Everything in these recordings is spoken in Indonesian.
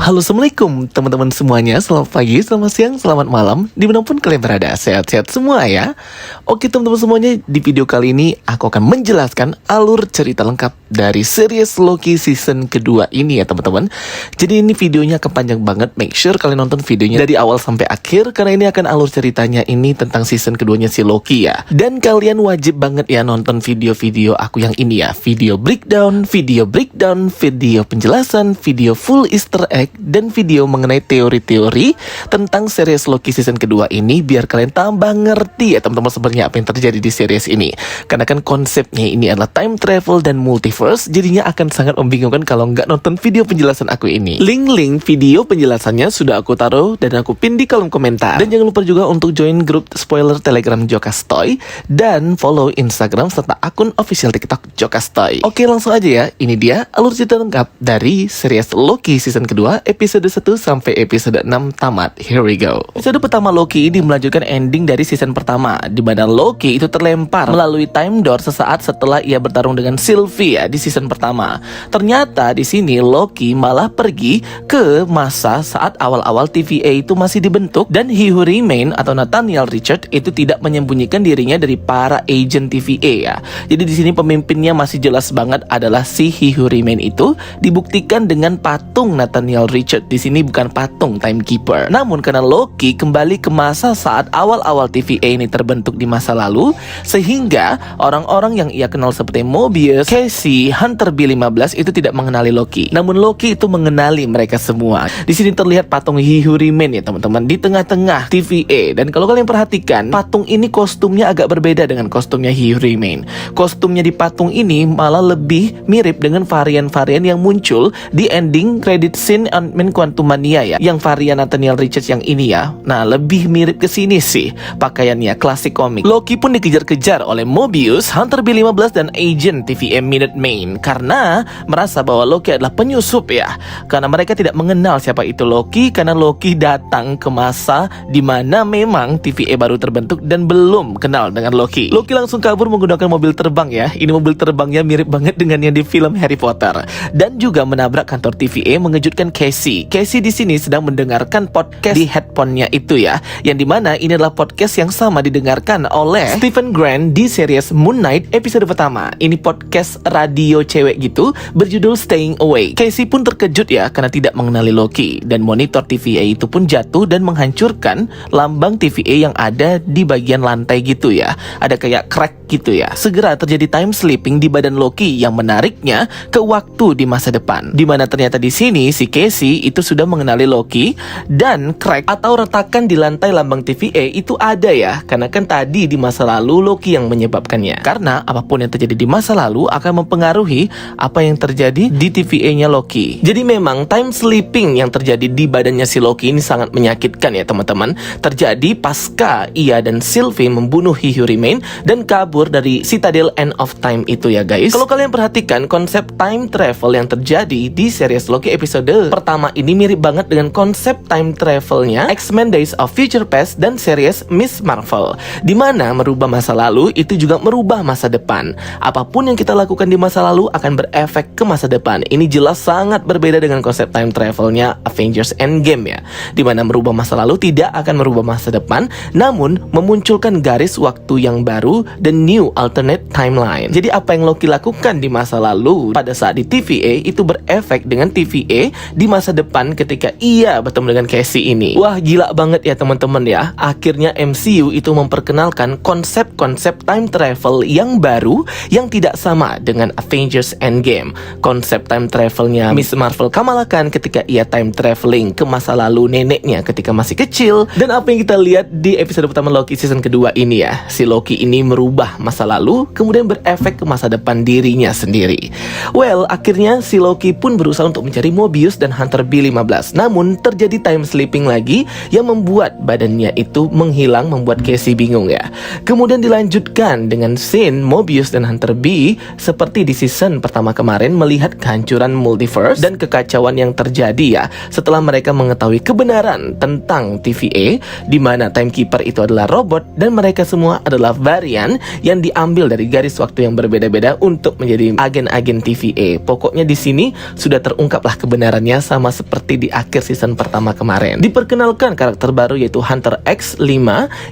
Halo, assalamualaikum teman-teman semuanya. Selamat pagi, selamat siang, selamat malam, dimanapun kalian berada. Sehat-sehat semua ya. Oke teman-teman semuanya, di video kali ini aku akan menjelaskan alur cerita lengkap dari series Loki season kedua ini ya teman-teman. Jadi ini videonya akan panjang banget. Make sure kalian nonton videonya dari awal sampai akhir, karena ini akan alur ceritanya ini tentang season keduanya si Loki ya. Dan kalian wajib banget ya nonton video-video aku yang ini ya. Video breakdown, video penjelasan, video full Easter egg, dan video mengenai teori-teori tentang series Loki season kedua ini, biar kalian tambah ngerti ya teman-teman sebenarnya apa yang terjadi di series ini. Karena kan konsepnya ini adalah time travel dan multiverse, jadinya akan sangat membingungkan kalau nggak nonton video penjelasan aku ini. Link video penjelasannya sudah aku taruh dan aku pin di kolom komentar. Dan jangan lupa juga untuk join grup spoiler Telegram Jokastoy dan follow Instagram serta akun official TikTok Jokastoy. Oke, langsung aja ya. Ini dia alur cerita lengkap dari series Loki season kedua episode 1 sampai episode 6 tamat. Here we go. Episode pertama Loki ini melanjutkan ending dari season pertama, di mana Loki itu terlempar melalui time door sesaat setelah ia bertarung dengan Sylvie ya di season pertama. Ternyata di sini Loki malah pergi ke masa saat awal-awal TVA itu masih dibentuk, dan He Who Remain atau Nathaniel Richard itu tidak menyembunyikan dirinya dari para agent TVA ya. Jadi di sini pemimpinnya masih jelas banget adalah si He Who Remain itu, dibuktikan dengan patung Nathaniel Richard. Di sini bukan patung Timekeeper. Namun karena Loki kembali ke masa saat awal-awal TVA ini terbentuk di masa lalu, sehingga orang-orang yang ia kenal seperti Mobius, Casey, Hunter B15 itu tidak mengenali Loki. Namun Loki itu mengenali mereka semua. Di sini terlihat patung He Who Remain ya teman-teman di tengah-tengah TVA. Dan kalau kalian perhatikan, patung ini kostumnya agak berbeda dengan kostumnya He Who Remain. Kostumnya di patung ini malah lebih mirip dengan varian-varian yang muncul di ending credit scene Ant-Man Quantumania ya, yang varian Nathaniel Richards yang ini ya. Nah, lebih mirip ke sini sih pakaiannya, klasik komik. Loki pun dikejar-kejar oleh Mobius, Hunter B15 dan agent TVA Minutemen karena merasa bahwa Loki adalah penyusup ya. Karena mereka tidak mengenal siapa itu Loki, karena Loki datang ke masa di mana memang TVA baru terbentuk dan belum kenal dengan Loki. Loki langsung kabur menggunakan mobil terbang ya. Ini mobil terbangnya mirip banget dengan yang di film Harry Potter. Dan juga menabrak kantor TVA, mengejutkan Casey. Casey di sini sedang mendengarkan podcast di headphone-nya itu ya, yang dimana ini adalah podcast yang sama didengarkan oleh Stephen Grant di series Moon Knight episode pertama. Ini podcast radio cewek gitu berjudul Staying Awake. Casey pun terkejut ya karena tidak mengenali Loki, dan monitor TVA itu pun jatuh dan menghancurkan lambang TVA yang ada di bagian lantai gitu ya. Ada kayak crack gitu ya. Segera terjadi time slipping di badan Loki yang menariknya ke waktu di masa depan, di mana ternyata di sini si Casey itu sudah mengenali Loki, dan crack atau retakan di lantai lambang TVA itu ada ya, karena kan tadi di masa lalu Loki yang menyebabkannya. Karena apapun yang terjadi di masa lalu akan mempengaruhi apa yang terjadi di TVA-nya Loki. Jadi memang time slipping yang terjadi di badannya si Loki ini sangat menyakitkan ya teman-teman. Terjadi pasca ia dan Sylvie membunuh He Who Remain dan kabur dari Citadel End of Time itu ya guys. Kalau kalian perhatikan, konsep time travel yang terjadi di series Loki episode pertama ini mirip banget dengan konsep time travelnya X-Men Days of Future Past dan series Miss Marvel, dimana merubah masa lalu itu juga merubah masa depan. Apapun yang kita lakukan di masa lalu akan berefek ke masa depan. Ini jelas sangat berbeda dengan konsep time travelnya Avengers Endgame ya, dimana merubah masa lalu tidak akan merubah masa depan, namun memunculkan garis waktu yang baru dan new alternate timeline. Jadi apa yang Loki lakukan di masa lalu pada saat di TVA itu berefek dengan TVA di masa depan ketika ia bertemu dengan Casey ini. Wah, gila banget ya teman-teman ya. Akhirnya MCU itu memperkenalkan konsep-konsep time travel yang baru yang tidak sama dengan Avengers Endgame. Konsep time travelnya Miss Marvel Kamala Khan ketika ia time traveling ke masa lalu neneknya ketika masih kecil. Dan apa yang kita lihat di episode pertama Loki season kedua ini ya, si Loki ini merubah masa lalu kemudian berefek ke masa depan dirinya sendiri. Well, akhirnya si Loki pun berusaha untuk mencari Mobius dan Hunter B15. Namun terjadi time slipping lagi yang membuat badannya itu menghilang, membuat Casey bingung ya. Kemudian dilanjutkan dengan scene Mobius dan Hunter B seperti Loki di season pertama kemarin melihat kehancuran multiverse dan kekacauan yang terjadi ya setelah mereka mengetahui kebenaran tentang TVA, di mana Timekeeper itu adalah robot dan mereka semua adalah varian yang diambil dari garis waktu yang berbeda-beda untuk menjadi agen-agen TVA. Pokoknya di sini sudah terungkaplah kebenarannya sama seperti di akhir season pertama kemarin. Diperkenalkan karakter baru yaitu Hunter X5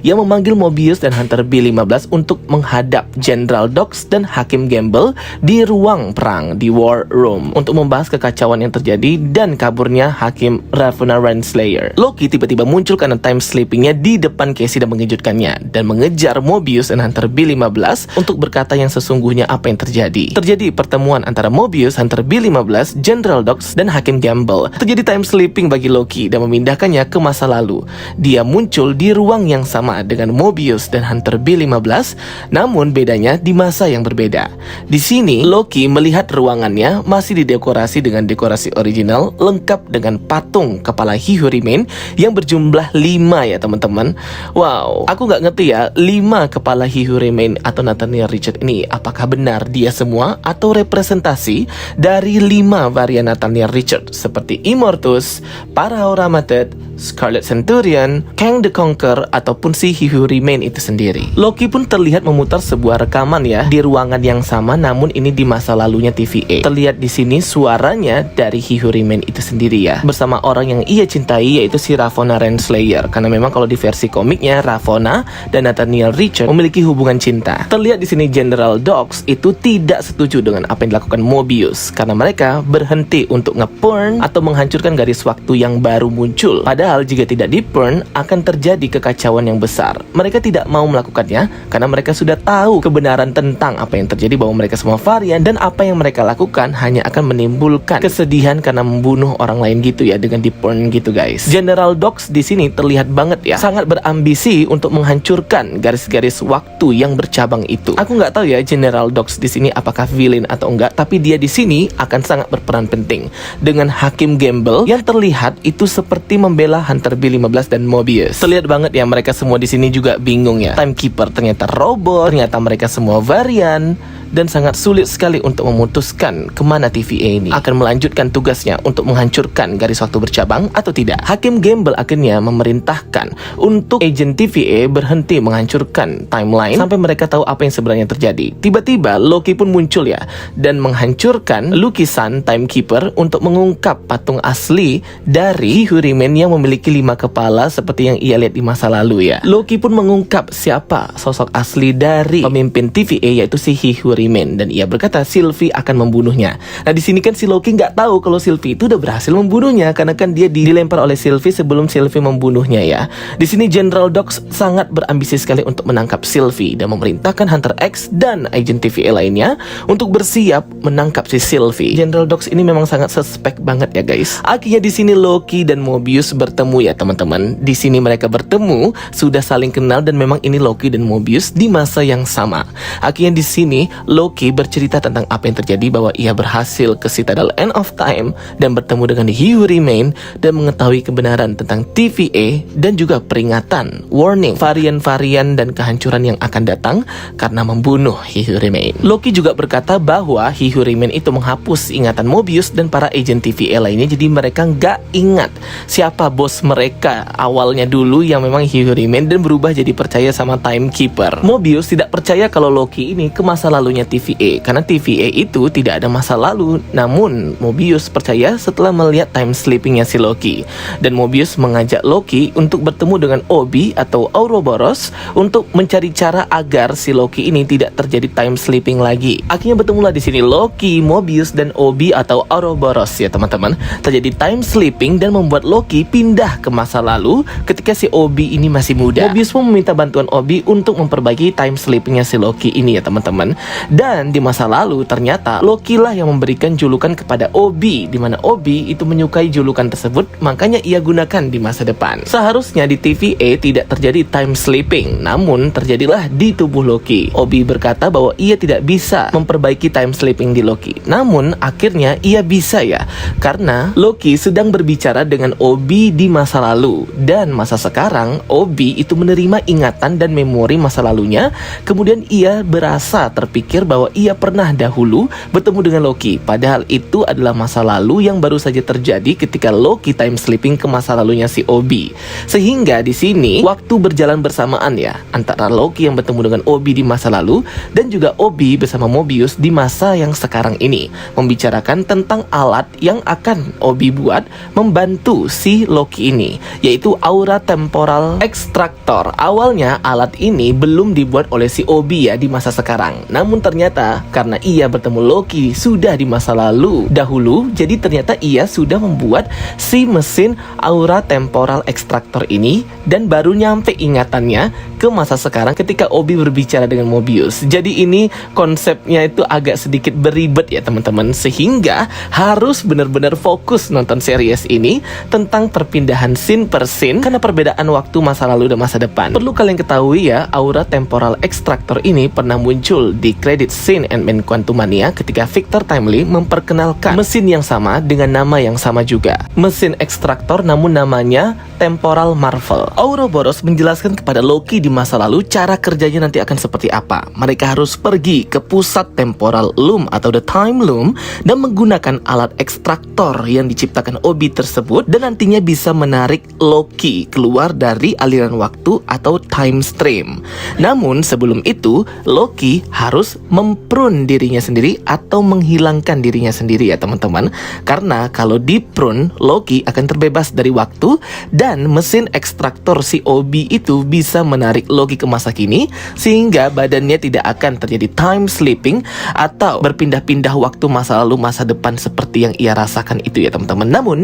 yang memanggil Mobius dan Hunter B15 untuk menghadap General Dox dan Hakim Gamble di ruang perang di War Room untuk membahas kekacauan yang terjadi dan kaburnya Hakim Ravonna Renslayer. Loki tiba-tiba muncul karena time sleepingnya di depan Casey dan mengejutkannya dan mengejar Mobius dan Hunter B15 untuk berkata yang sesungguhnya apa yang terjadi. Terjadi pertemuan antara Mobius, Hunter B15, General Dox dan Hakim Gamble. Terjadi time sleeping bagi Loki dan memindahkannya ke masa lalu. Dia muncul di ruang yang sama dengan Mobius dan Hunter B15, namun bedanya di masa yang berbeda. Di sini Loki melihat ruangannya masih didekorasi dengan dekorasi original lengkap dengan patung kepala He Who Remain yang berjumlah 5 ya teman-teman. Wow, aku nggak ngerti ya 5 kepala He Who Remain atau Nathaniel Richard ini apakah benar dia semua atau representasi dari 5 varian Nathaniel Richard seperti Immortus, Parahoramathed, Scarlet Centurion, Kang the Conqueror ataupun si He Who Remain itu sendiri. Loki pun terlihat memutar sebuah rekaman ya di ruangan yang sama, namun ini di masa lalunya TVA. Terlihat di sini suaranya dari He Who Remain itu sendiri ya, bersama orang yang ia cintai yaitu si Ravonna Renslayer. Karena memang kalau di versi komiknya Ravonna dan Nathaniel Richard memiliki hubungan cinta. Terlihat di sini General Dox itu tidak setuju dengan apa yang dilakukan Mobius karena mereka berhenti untuk nge-burn atau menghancurkan garis waktu yang baru muncul. Padahal jika tidak di-burn akan terjadi kekacauan yang besar. Mereka tidak mau melakukannya karena mereka sudah tahu kebenaran tentang apa yang terjadi, bahwa mereka semua varian dan apa yang mereka lakukan hanya akan menimbulkan kesedihan karena membunuh orang lain gitu ya dengan di-burn gitu guys. General Dox di sini terlihat banget ya sangat berambisi untuk menghancurkan garis-garis waktu yang bercabang itu. Aku nggak tahu ya General Dox di sini apakah villain atau enggak, tapi dia di sini akan sangat berperan penting dengan Hakim Gamble yang terlihat itu seperti membela Hunter B15 dan Mobius. Terlihat banget ya mereka semua di sini juga bingung ya. Timekeeper ternyata robot, ternyata mereka semua varian dan sangat sulit sekali untuk memutuskan kemana TVA ini akan melanjutkan tugasnya untuk menghancurkan garis waktu bercabang atau tidak. Hakim Gamble akhirnya memerintahkan untuk agen TVA berhenti menghancurkan timeline sampai mereka tahu apa yang sebenarnya terjadi. Tiba-tiba Loki pun muncul ya dan menghancurkan lukisan Timekeeper untuk mengungkap patung asli dari He Who Remain yang memiliki 5 kepala seperti yang ia lihat di masa lalu ya. Loki pun mengungkap siapa sosok asli dari pemimpin TVA yaitu si He Who Remain, dan ia berkata Sylvie akan membunuhnya. Nah di sini kan si Loki nggak tahu kalau Sylvie itu udah berhasil membunuhnya karena kan dia dilempar oleh Sylvie sebelum Sylvie membunuhnya ya. Di sini General Dox sangat berambisi sekali untuk menangkap Sylvie dan memerintahkan Hunter X dan agen TVA lainnya untuk bersiap menangkap si Sylvie. General Dox ini memang sangat suspek banget ya guys. Akhirnya di sini Loki dan Mobius bertemu ya teman-teman. Di sini mereka bertemu sudah saling kenal dan memang ini Loki dan Mobius di masa yang sama. Akhirnya di sini Loki bercerita tentang apa yang terjadi, bahwa ia berhasil ke Citadel End of Time dan bertemu dengan He Who Remain dan mengetahui kebenaran tentang TVA dan juga peringatan, warning, varian-varian dan kehancuran yang akan datang karena membunuh He Who Remain. Loki juga berkata bahwa He Who Remain itu menghapus ingatan Mobius dan para agen TVA lainnya, jadi mereka nggak ingat siapa bos mereka awalnya dulu yang memang He Who Remain dan berubah jadi percaya sama Timekeeper. Mobius tidak percaya kalau Loki ini ke masa lalunya TVA karena TVA itu tidak ada masa lalu, namun Mobius percaya setelah melihat time sleepingnya si Loki. Dan Mobius mengajak Loki untuk bertemu dengan Obi atau Ouroboros untuk mencari cara agar si Loki ini tidak terjadi time sleeping lagi. Akhirnya bertemulah di sini Loki, Mobius dan Obi atau Ouroboros ya teman-teman. Terjadi time sleeping dan membuat Loki pindah ke masa lalu ketika si Obi ini masih muda. Mobius pun meminta bantuan Obi untuk memperbaiki time sleepingnya si Loki ini ya teman-teman. Dan di masa lalu ternyata Loki lah yang memberikan julukan kepada Obi, di mana Obi itu menyukai julukan tersebut, makanya ia gunakan di masa depan. Seharusnya di TVA tidak terjadi time sleeping, namun terjadilah di tubuh Loki. Obi berkata bahwa ia tidak bisa memperbaiki time sleeping di Loki, namun akhirnya ia bisa ya, karena Loki sedang berbicara dengan Obi di masa lalu, dan masa sekarang Obi itu menerima ingatan dan memori masa lalunya, kemudian ia berasa terpikir berpikir bahwa ia pernah dahulu bertemu dengan Loki. Padahal itu adalah masa lalu yang baru saja terjadi ketika Loki time sleeping ke masa lalunya si Obi. Sehingga di sini waktu berjalan bersamaan ya, antara Loki yang bertemu dengan Obi di masa lalu dan juga Obi bersama Mobius di masa yang sekarang ini, membicarakan tentang alat yang akan Obi buat membantu si Loki ini, yaitu Aura Temporal Extractor. Awalnya alat ini belum dibuat oleh si Obi ya di masa sekarang. Namun ternyata karena ia bertemu Loki sudah di masa lalu dahulu, jadi ternyata ia sudah membuat si mesin Aura Temporal Extractor ini dan baru nyampe ingatannya ke masa sekarang ketika Obi berbicara dengan Mobius. Jadi ini konsepnya itu agak sedikit beribet ya teman-teman, sehingga harus benar-benar fokus nonton series ini tentang perpindahan scene per scene karena perbedaan waktu masa lalu dan masa depan. Perlu kalian ketahui ya, Aura Temporal Extractor ini pernah muncul di credit scene Ant-Man Quantumania ketika Victor Timely memperkenalkan mesin yang sama dengan nama yang sama juga. Mesin ekstraktor namun namanya Temporal Marvel. Ouroboros menjelaskan kepada Loki di masa lalu cara kerjanya nanti akan seperti apa. Mereka harus pergi ke pusat Temporal Loom atau The Time Loom dan menggunakan alat ekstraktor yang diciptakan Obi tersebut dan nantinya bisa menarik Loki keluar dari aliran waktu atau time stream. Namun sebelum itu Loki harus memprune dirinya sendiri atau menghilangkan dirinya sendiri ya teman-teman. Karena kalau di-prune, Loki akan terbebas dari waktu dan mesin ekstraktor si Obi itu bisa menarik Loki ke masa kini sehingga badannya tidak akan terjadi time sleeping atau berpindah-pindah waktu masa lalu masa depan seperti yang ia rasakan itu ya teman-teman. Namun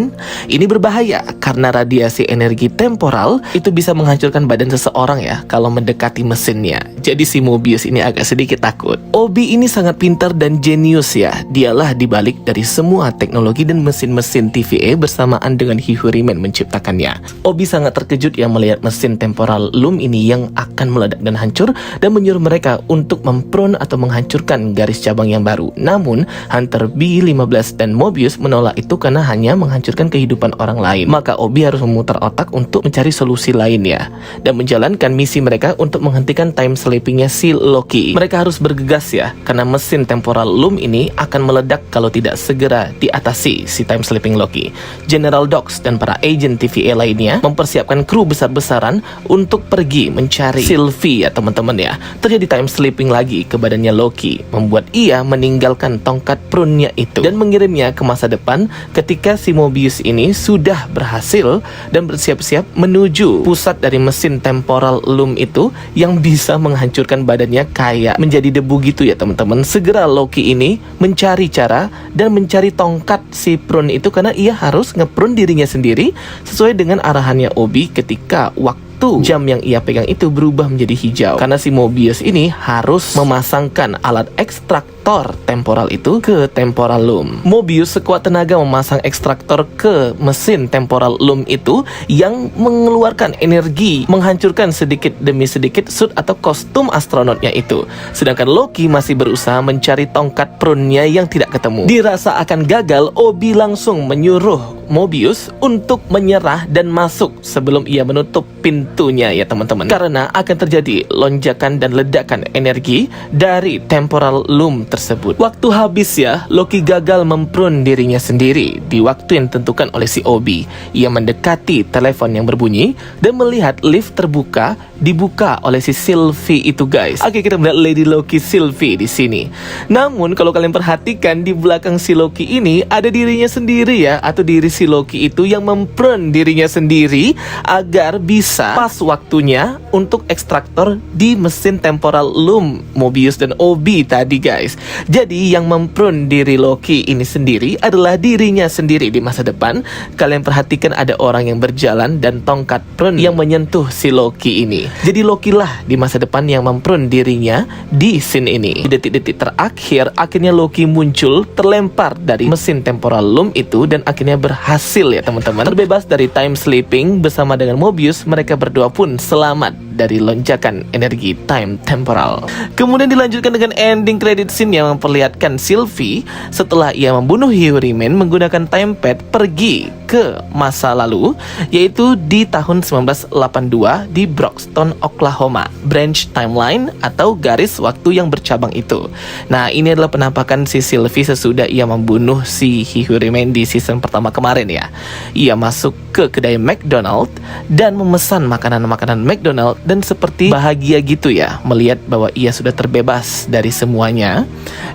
ini berbahaya karena radiasi energi temporal itu bisa menghancurkan badan seseorang ya kalau mendekati mesinnya. Jadi si Mobius ini agak sedikit takut. Obi ini sangat pintar dan jenius ya. Dialah dibalik dari semua teknologi dan mesin-mesin TVA bersamaan dengan Hihuriman menciptakannya. Obi sangat terkejut ya melihat mesin Temporal Loom ini yang akan meledak dan hancur dan menyuruh mereka untuk memprune atau menghancurkan garis cabang yang baru. Namun Hunter B15 dan Mobius menolak itu karena hanya menghancurkan kehidupan orang lain. Maka Obi harus memutar otak untuk mencari solusi lain ya, dan menjalankan misi mereka untuk menghentikan time sleepingnya si Loki. Mereka harus bergegas ya, karena mesin Temporal Loom ini akan meledak kalau tidak segera diatasi si time sleeping Loki. General Dox dan para agen TVA lainnya mempersiapkan kru besar-besaran untuk pergi mencari Sylvie ya teman-teman ya. Terjadi time sleeping lagi ke badannya Loki, membuat ia meninggalkan tongkat prune-nya itu dan mengirimnya ke masa depan ketika si Mobius ini sudah berhasil dan bersiap-siap menuju pusat dari mesin Temporal Loom itu yang bisa menghancurkan badannya kayak menjadi debu gitu ya teman-teman. Segera Loki ini mencari cara dan mencari tongkat si prune itu karena ia harus ngeprune dirinya sendiri sesuai dengan arahannya Obi ketika waktu jam yang ia pegang itu berubah menjadi hijau karena si Mobius ini harus memasangkan alat ekstraktor temporal itu ke Temporal Loom. Mobius sekuat tenaga memasang ekstraktor ke mesin Temporal Loom itu yang mengeluarkan energi menghancurkan sedikit demi sedikit suit atau kostum astronotnya itu. Sedangkan Loki masih berusaha mencari tongkat prune-nya yang tidak ketemu. Dirasa akan gagal, Obi langsung menyuruh Mobius untuk menyerah dan masuk sebelum ia menutup pintunya ya teman-teman, karena akan terjadi lonjakan dan ledakan energi dari Temporal Loom tersebut. Waktu habis ya, Loki gagal memprune dirinya sendiri di waktu yang ditentukan oleh si Obi. Ia mendekati telepon yang berbunyi dan melihat lift terbuka dibuka oleh si Sylvie itu guys. Oke, kita melihat Lady Loki Sylvie di sini. Namun kalau kalian perhatikan di belakang si Loki ini ada dirinya sendiri ya, atau diri si Loki itu yang memprune dirinya sendiri agar bisa pas waktunya untuk ekstraktor di mesin Temporal Loom Mobius dan Obi tadi guys. Jadi yang memprune diri Loki ini sendiri adalah dirinya sendiri di masa depan. Kalian perhatikan ada orang yang berjalan dan tongkat prune yang menyentuh si Loki ini. Jadi Loki lah di masa depan yang memprune dirinya di scene ini. Di detik-detik terakhir akhirnya Loki muncul terlempar dari mesin Temporal Loom itu dan akhirnya berhasil ya teman-teman terbebas dari time sleeping bersama dengan Mobius. Mereka berdua pun selamat dari lonjakan energi time temporal. Kemudian dilanjutkan dengan ending credit scene yang memperlihatkan Sylvie setelah ia membunuh Hyuriman menggunakan time pad pergi ke masa lalu, yaitu di tahun 1982 di Broxton, Oklahoma, branch timeline atau garis waktu yang bercabang itu. Nah, ini adalah penampakan si Sylvie sesudah ia membunuh si Hyuriman di season pertama kemarin ya. Ia masuk ke kedai McDonald dan memesan makanan-makanan McDonald dan seperti bahagia gitu ya, melihat bahwa ia sudah terbebas dari semuanya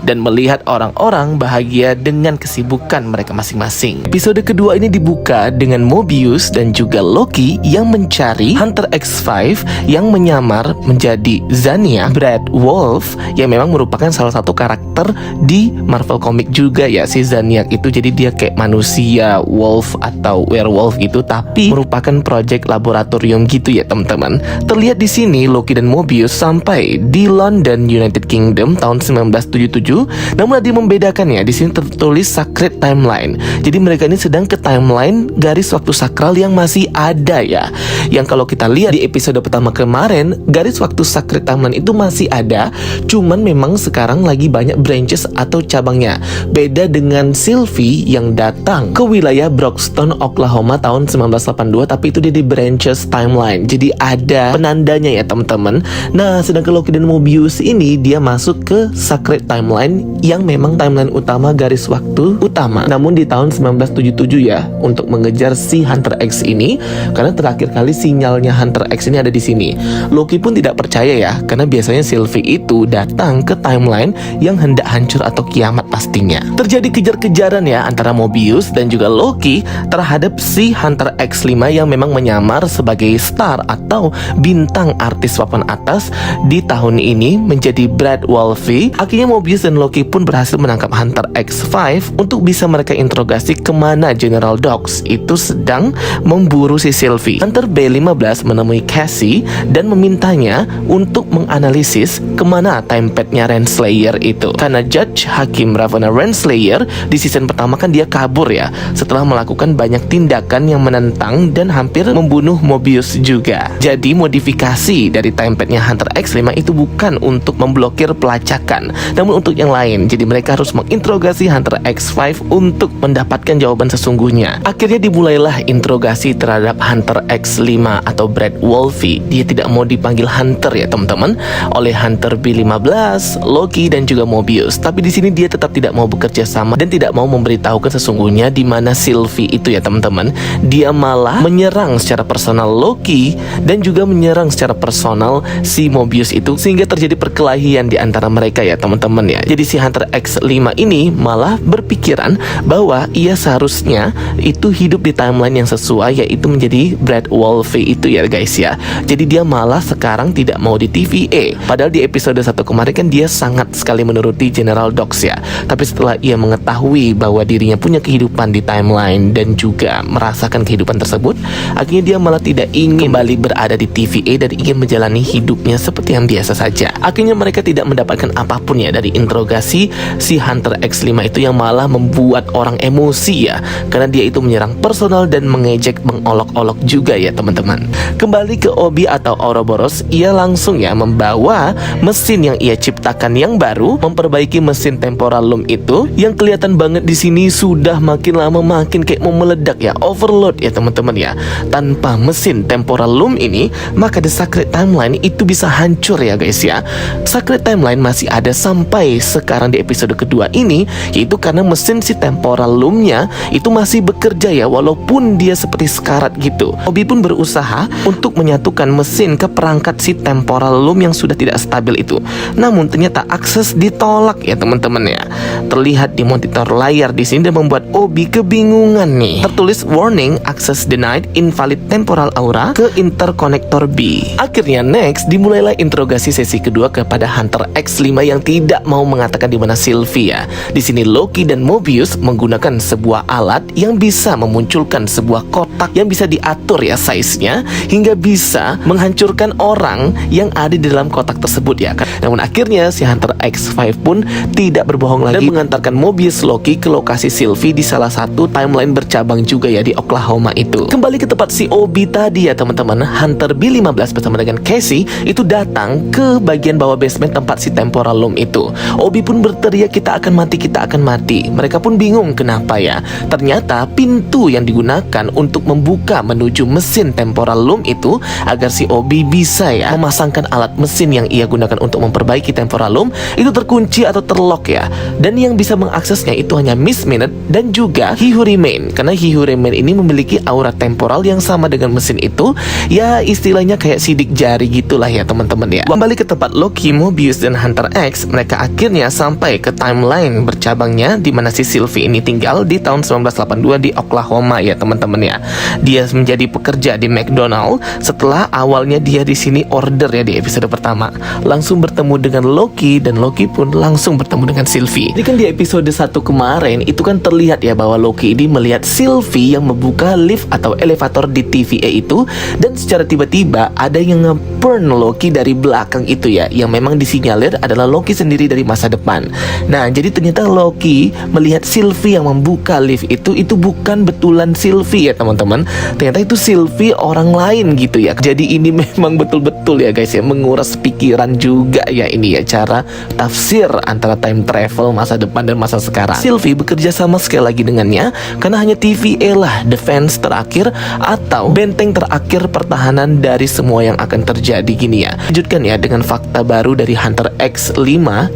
dan melihat orang-orang bahagia dengan kesibukan mereka masing-masing. Episode kedua ini dibuka dengan Mobius dan juga Loki yang mencari Hunter X5 yang menyamar menjadi Zania Brad Wolf, yang memang merupakan salah satu karakter di Marvel Comic juga ya, si Zaniac itu. Jadi dia kayak manusia wolf atau werewolf gitu, tapi merupakan project laboratorium gitu ya teman-teman. Terlihat di sini Loki dan Mobius sampai di London, United Kingdom tahun 1977. Namun ada yang membedakan ya, di sini tertulis Sacred Timeline. Jadi mereka ini sedang ke timeline garis waktu sakral yang masih ada ya. Yang kalau kita lihat di episode pertama kemarin, garis waktu Sacred Timeline itu masih ada, cuman memang sekarang lagi banyak branches atau cabangnya. Beda dengan Sylvie yang datang ke wilayah Broxton, Oklahoma tahun 1982, tapi itu dia di branches timeline. Jadi ada penandanya ya teman-teman. Nah, sedangkan Loki dan Mobius ini dia masuk ke Sacred Timeline yang memang timeline utama garis waktu utama. Namun di tahun 1977 ya, untuk mengejar si Hunter X ini, karena terakhir kali sinyalnya Hunter X ini ada di sini. Loki pun tidak percaya ya, karena biasanya Sylvie itu datang ke timeline yang hendak hancur atau kiamat pastinya. Terjadi kejar-kejaran ya antara Mobius dan juga Loki terhadap si Hunter X5 yang memang menyamar sebagai star atau bintang artis papan atas di tahun ini menjadi Brad Wolfe. Akhirnya Mobius dan Loki pun berhasil menangkap Hunter X5 untuk bisa mereka interogasi kemana General Dox itu sedang memburu si Sylvie. Hunter B15 menemui Cassie dan memintanya untuk menganalisis kemana timepadnya Renslayer itu. Karena Judge Hakim Ravonna Renslayer di season pertama kan dia kabur ya, setelah melakukan banyak tindakan yang menentang dan hampir membunuh Mobius juga. Jadi modifikasi dari timepadnya Hunter X5 itu bukan untuk memblokir pelacakan, namun untuk yang lain. Jadi mereka harus menginterogasi Hunter X5 untuk mendapatkan jawaban sesungguhnya. Akhirnya dimulailah interogasi terhadap Hunter X5 atau Brad Wolfe. Dia tidak mau dipanggil Hunter ya teman-teman, oleh Hunter B15, Loki dan juga Mobius. Tapi di sini dia tetap tidak mau bekerja sama dan tidak mau memberitahukan sesungguhnya di mana Sylvie itu ya teman-teman. Dia malah menyerang secara personal Loki dan juga menyerang secara personal si Mobius itu, sehingga terjadi perkelahian di antara mereka ya teman-teman ya. Jadi si Hunter X5 ini malah berpikiran bahwa ia seharusnya itu hidup di timeline yang sesuai, yaitu menjadi Brad Wolfe itu ya guys ya. Jadi dia malah sekarang tidak mau di TVA. Padahal di episode 1 kemarin kan dia sangat sekali menuruti General Dox ya. Tapi setelah ia mengetahui bahwa dirinya punya kehidupan di timeline dan juga merasakan kehidupan tersebut, akhirnya dia malah tidak ingin kembali berada di TVA dan ingin menjalani hidupnya seperti yang biasa saja. Akhirnya mereka tidak mendapatkan apapun ya dari interogasi si Hunter X5 itu, yang malah membuat orang emosi ya, karena dia itu menyerang personal dan mengejek, mengolok-olok juga ya teman-teman. Kembali ke Obi atau Ouroboros, ia langsung ya membawa mesin yang ia ciptakan yang baru, memperbaiki mesin temporal loom itu, yang kelihatan banget di sini sudah makin lama makin kayak mau meledak ya, overload ya teman-teman ya. Tanpa mesin temporal loom ini, maka The Sacred Timeline itu bisa hancur ya guys ya. Sacred Timeline masih ada sampai sekarang di episode kedua ini, yaitu karena mesin si temporal loomnya itu masih bekerja ya, walaupun dia seperti sekarat gitu. Obi pun berusaha untuk menyatukan mesin ke perangkat si temporal loom yang sudah tidak stabil itu. Namun ternyata akses ditolak ya teman-teman ya. Terlihat di monitor layar di sini dan membuat Obi kebingungan nih. Tertulis warning access denied, invalid temporal aura ke interconnector B. Akhirnya next dimulailah interogasi sesi kedua kepada Hunter X5 yang tidak mau mengatakan di mana Sylvie ya. Di sini Loki dan Mobius menggunakan sebuah alat yang bisa memunculkan sebuah kotak yang bisa diatur ya size-nya hingga bisa menghancurkan orang yang ada di dalam kotak tersebut ya kan. Namun akhirnya si Hunter X5 pun tidak berbohong lagi dan mengantarkan Mobius Loki ke lokasi Sylvie di salah satu timeline bercabang juga ya di Oklahoma itu. Kembali ke tempat si Obi tadi ya teman-teman, Hunter B15 ke-15 bersama dengan Casey itu datang ke bagian bawah basement tempat si temporal loom itu. Obi pun berteriak, kita akan mati, kita akan mati. Mereka pun bingung kenapa ya. Ternyata pintu yang digunakan untuk membuka menuju mesin temporal loom itu agar si Obi bisa ya memasangkan alat mesin yang ia gunakan untuk memperbaiki temporal loom itu terkunci atau terlock ya. Dan yang bisa mengaksesnya itu hanya Miss Minute dan juga He Who Remain. Karena He Who Remain ini memiliki aura temporal yang sama dengan mesin itu. Ya istilahnya kayak sidik jari gitulah ya teman-teman ya. Kembali ke tempat Loki, Mobius dan Hunter X, mereka akhirnya sampai ke timeline bercabangnya di mana si Sylvie ini tinggal di tahun 1982 di Oklahoma ya teman-teman ya. Dia menjadi pekerja di McDonald setelah awalnya dia di sini order ya di episode pertama. Langsung bertemu dengan Loki dan Loki pun langsung bertemu dengan Sylvie. Jadi kan di episode 1 kemarin itu kan terlihat ya bahwa Loki ini melihat Sylvie yang membuka lift atau elevator di TVA itu, dan secara tiba-tiba ada yang nge-burn Loki dari belakang itu ya, yang memang disinyalir adalah Loki sendiri dari masa depan. Nah, jadi ternyata Loki melihat Sylvie yang membuka lift itu bukan betulan Sylvie ya teman-teman. Ternyata itu Sylvie orang lain gitu ya. Jadi ini memang betul-betul ya guys ya, menguras pikiran juga ya ini ya, cara tafsir antara time travel masa depan dan masa sekarang. Sylvie bekerja sama sekali lagi dengannya karena hanya TVA lah defense terakhir atau benteng terakhir pertahanan dari semua yang akan terjadi gini ya. Lanjutkan ya dengan fakta baru dari Hunter X5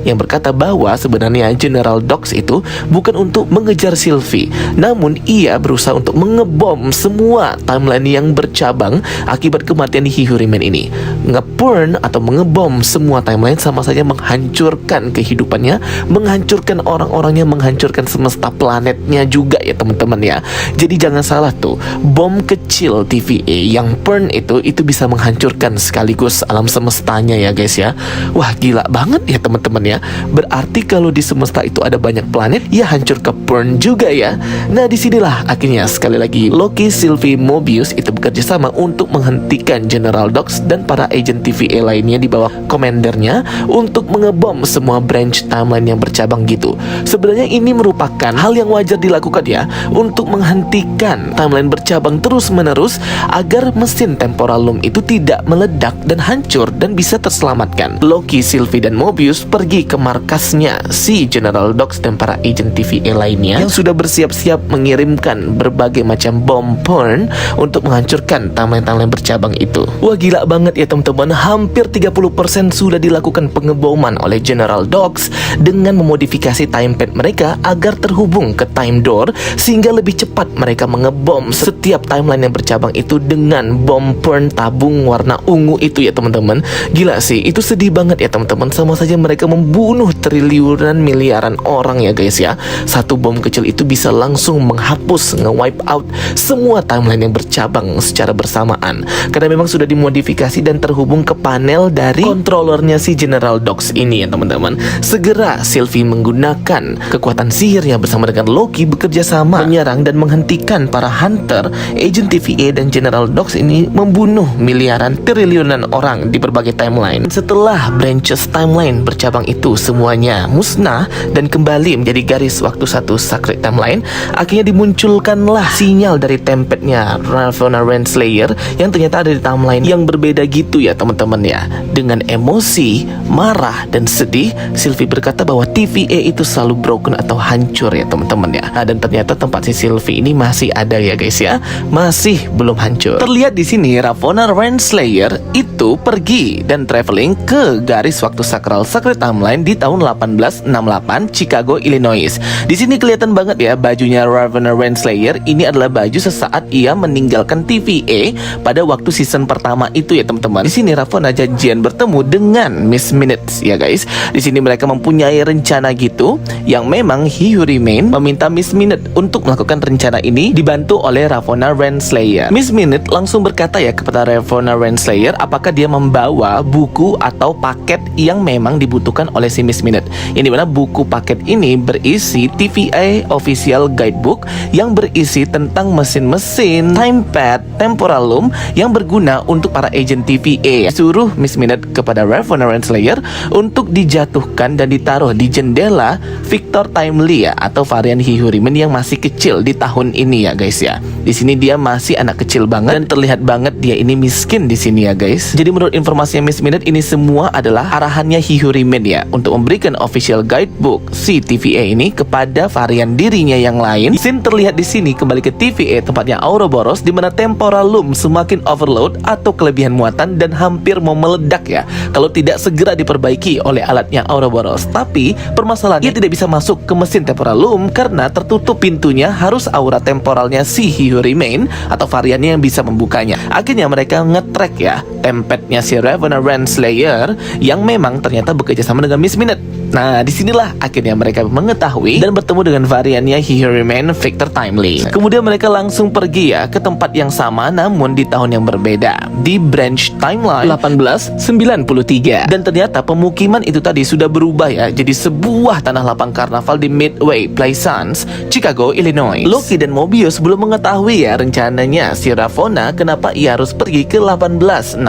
yang berkata bahwa sebenarnya General Dox itu bukan untuk mengejar Sylvie, namun ia berusaha untuk mengebom semua timeline yang bercabang akibat kematian He Who Remain ini. Nge-burn atau mengebom semua timeline sama saja menghancurkan kehidupannya, menghancurkan orang-orangnya, menghancurkan semesta planetnya juga ya teman-teman ya. Jadi jangan salah tuh, bom kecil TVA yang burn itu bisa menghancurkan sekaligus alam semestanya ya guys ya. Wah gila banget ya teman-teman ya. Berarti kalau di semesta itu ada banyak planet, ya hancur ke burn juga ya. Nah disinilah akhirnya sekali lagi Loki, Sylvie, Mobius itu bekerja sama untuk menghentikan General Dox dan para agent TVA lainnya di bawah komandernya untuk mengebom semua branch timeline yang bercabang gitu. Sebenarnya ini merupakan hal yang wajar dilakukan ya, untuk menghentikan timeline bercabang terus-menerus agar mesin temporal loom itu tidak meledak dan hancur dan bisa terselamatkan. Loki, Sylvie, dan Mobius pergi ke markasnya si General Dox dan para agent TVA lainnya yang sudah bersiap-siap mengirimkan berbagai macam bom burn untuk menghancurkan timeline-timeline bercabang itu. Wah gila banget ya teman-teman, hampir 30% sudah dilakukan pengeboman oleh General Dox dengan memodifikasi timepad mereka agar terhubung ke time door sehingga lebih cepat mereka mengebom setiap timeline yang bercabang itu dengan bom burn tabung warna ungu itu ya teman-teman. Gila sih, itu sedih banget ya teman-teman. Sama saja mereka membunuh triliunan miliaran orang ya guys ya. Satu bom kecil itu bisa langsung menghapus, nge-wipe out semua timeline yang bercabang secara bersamaan karena memang sudah dimodifikasi dan terhubung ke panel dari controllernya si General Dox ini ya teman-teman. Segera Sylvie menggunakan kekuatan sihirnya bersama dengan Loki bekerja sama menyerang dan menghentikan para hunter, agent TVA dan General Dox ini membunuh miliaran triliunan orang di berbagai timeline. Setelah branches timeline bercabang itu semuanya musnah dan kembali menjadi garis waktu satu sacred timeline, akhirnya dimunculkanlah sinyal dari tempadnya Ravonna Renslayer yang ternyata ada di timeline yang berbeda gitu ya teman-teman ya. Dengan emosi, marah dan sedih, Sylvie berkata bahwa TVA itu selalu broken atau hancur ya teman-teman ya. Nah, dan ternyata tempat si Sylvie ini masih ada ya guys ya, masih belum hancur. Terlihat di sini Ravonna Renslayer itu pergi dan traveling ke garis waktu sakral Sacred Timeline di tahun 1868 Chicago, Illinois. Di sini kelihatan banget ya bajunya Ravonna Renslayer ini adalah baju sesaat ia meninggalkan TVA pada waktu season pertama itu ya teman-teman. Di sini Ravonna janjian bertemu dengan Miss Minutes ya guys. Di sini mereka mempunyai rencana gitu yang memang He Who Remain meminta Miss Minute untuk melakukan rencana ini dibantu oleh Ravonna Renslayer. Miss Minute langsung berkata ya kepada Ravonna Renslayer apakah dia membawa buku atau paket yang memang dibutuhkan oleh si Miss Minute. Yang dimana buku paket ini berisi TVA Official Guidebook yang berisi tentang mesin-mesin, timepad, temporal loom yang berguna untuk para agent TVA. Suruh Miss Minute kepada Ravonna Renslayer untuk dijatuhkan dan ditaruh di jendela Victor Timely ya, atau varian He Who Remain yang masih kecil di tahun ini ya guys ya. Di sini dia masih anak kecil banget dan terlihat banget dia ini miskin di sini ya guys. Jadi menurut informasi Miss Minute, ini semua adalah arahannya Hihurimen ya, untuk memberikan official guidebook si TVA ini kepada varian dirinya yang lain. Scene terlihat di sini kembali ke TVA tempatnya Ouroboros, di mana temporal loom semakin overload atau kelebihan muatan dan hampir mau meledak ya kalau tidak segera diperbaiki oleh alatnya Ouroboros. Tapi permasalahannya, ia tidak bisa masuk ke mesin temporal loom karena tertutup pintunya. Harus aura temporalnya si Hihurimen atau variannya yang bisa membukanya. Akhirnya mereka nge-track ya tempetnya si Ravonna Renslayer yang memang ternyata bekerja sama dengan Miss Minute. Nah, disinilah akhirnya mereka mengetahui dan bertemu dengan variannya Hihurimen, Victor Timely. Kemudian mereka langsung pergi ya ke tempat yang sama namun di tahun yang berbeda, di branch timeline 1893. Dan ternyata pemukiman itu tadi sudah berubah ya jadi sebuah tanah lapang karnaval di Midway Plaisance, Chicago, Illinois. Loki dan Mobius belum mengetahui ya rencananya si Ravonna kenapa ia harus pergi ke 1868,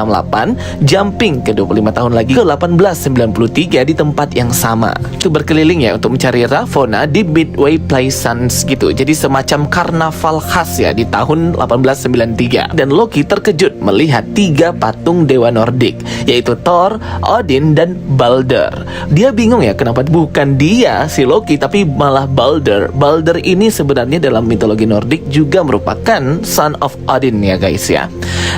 jumping ke 25 tahun lagi ke 1893 di tempat yang sama. Itu berkeliling ya untuk mencari Ravonna di Midway Plaisance gitu. Jadi semacam karnaval khas ya di tahun 1893. Dan Loki terkejut melihat 3 patung dewa Nordik, yaitu Thor, Odin, dan Balder. Dia bingung ya kenapa bukan dia si Loki tapi malah Balder. Balder ini sebenarnya dalam mitologi Nordik juga merupakan son of Odin ya guys ya.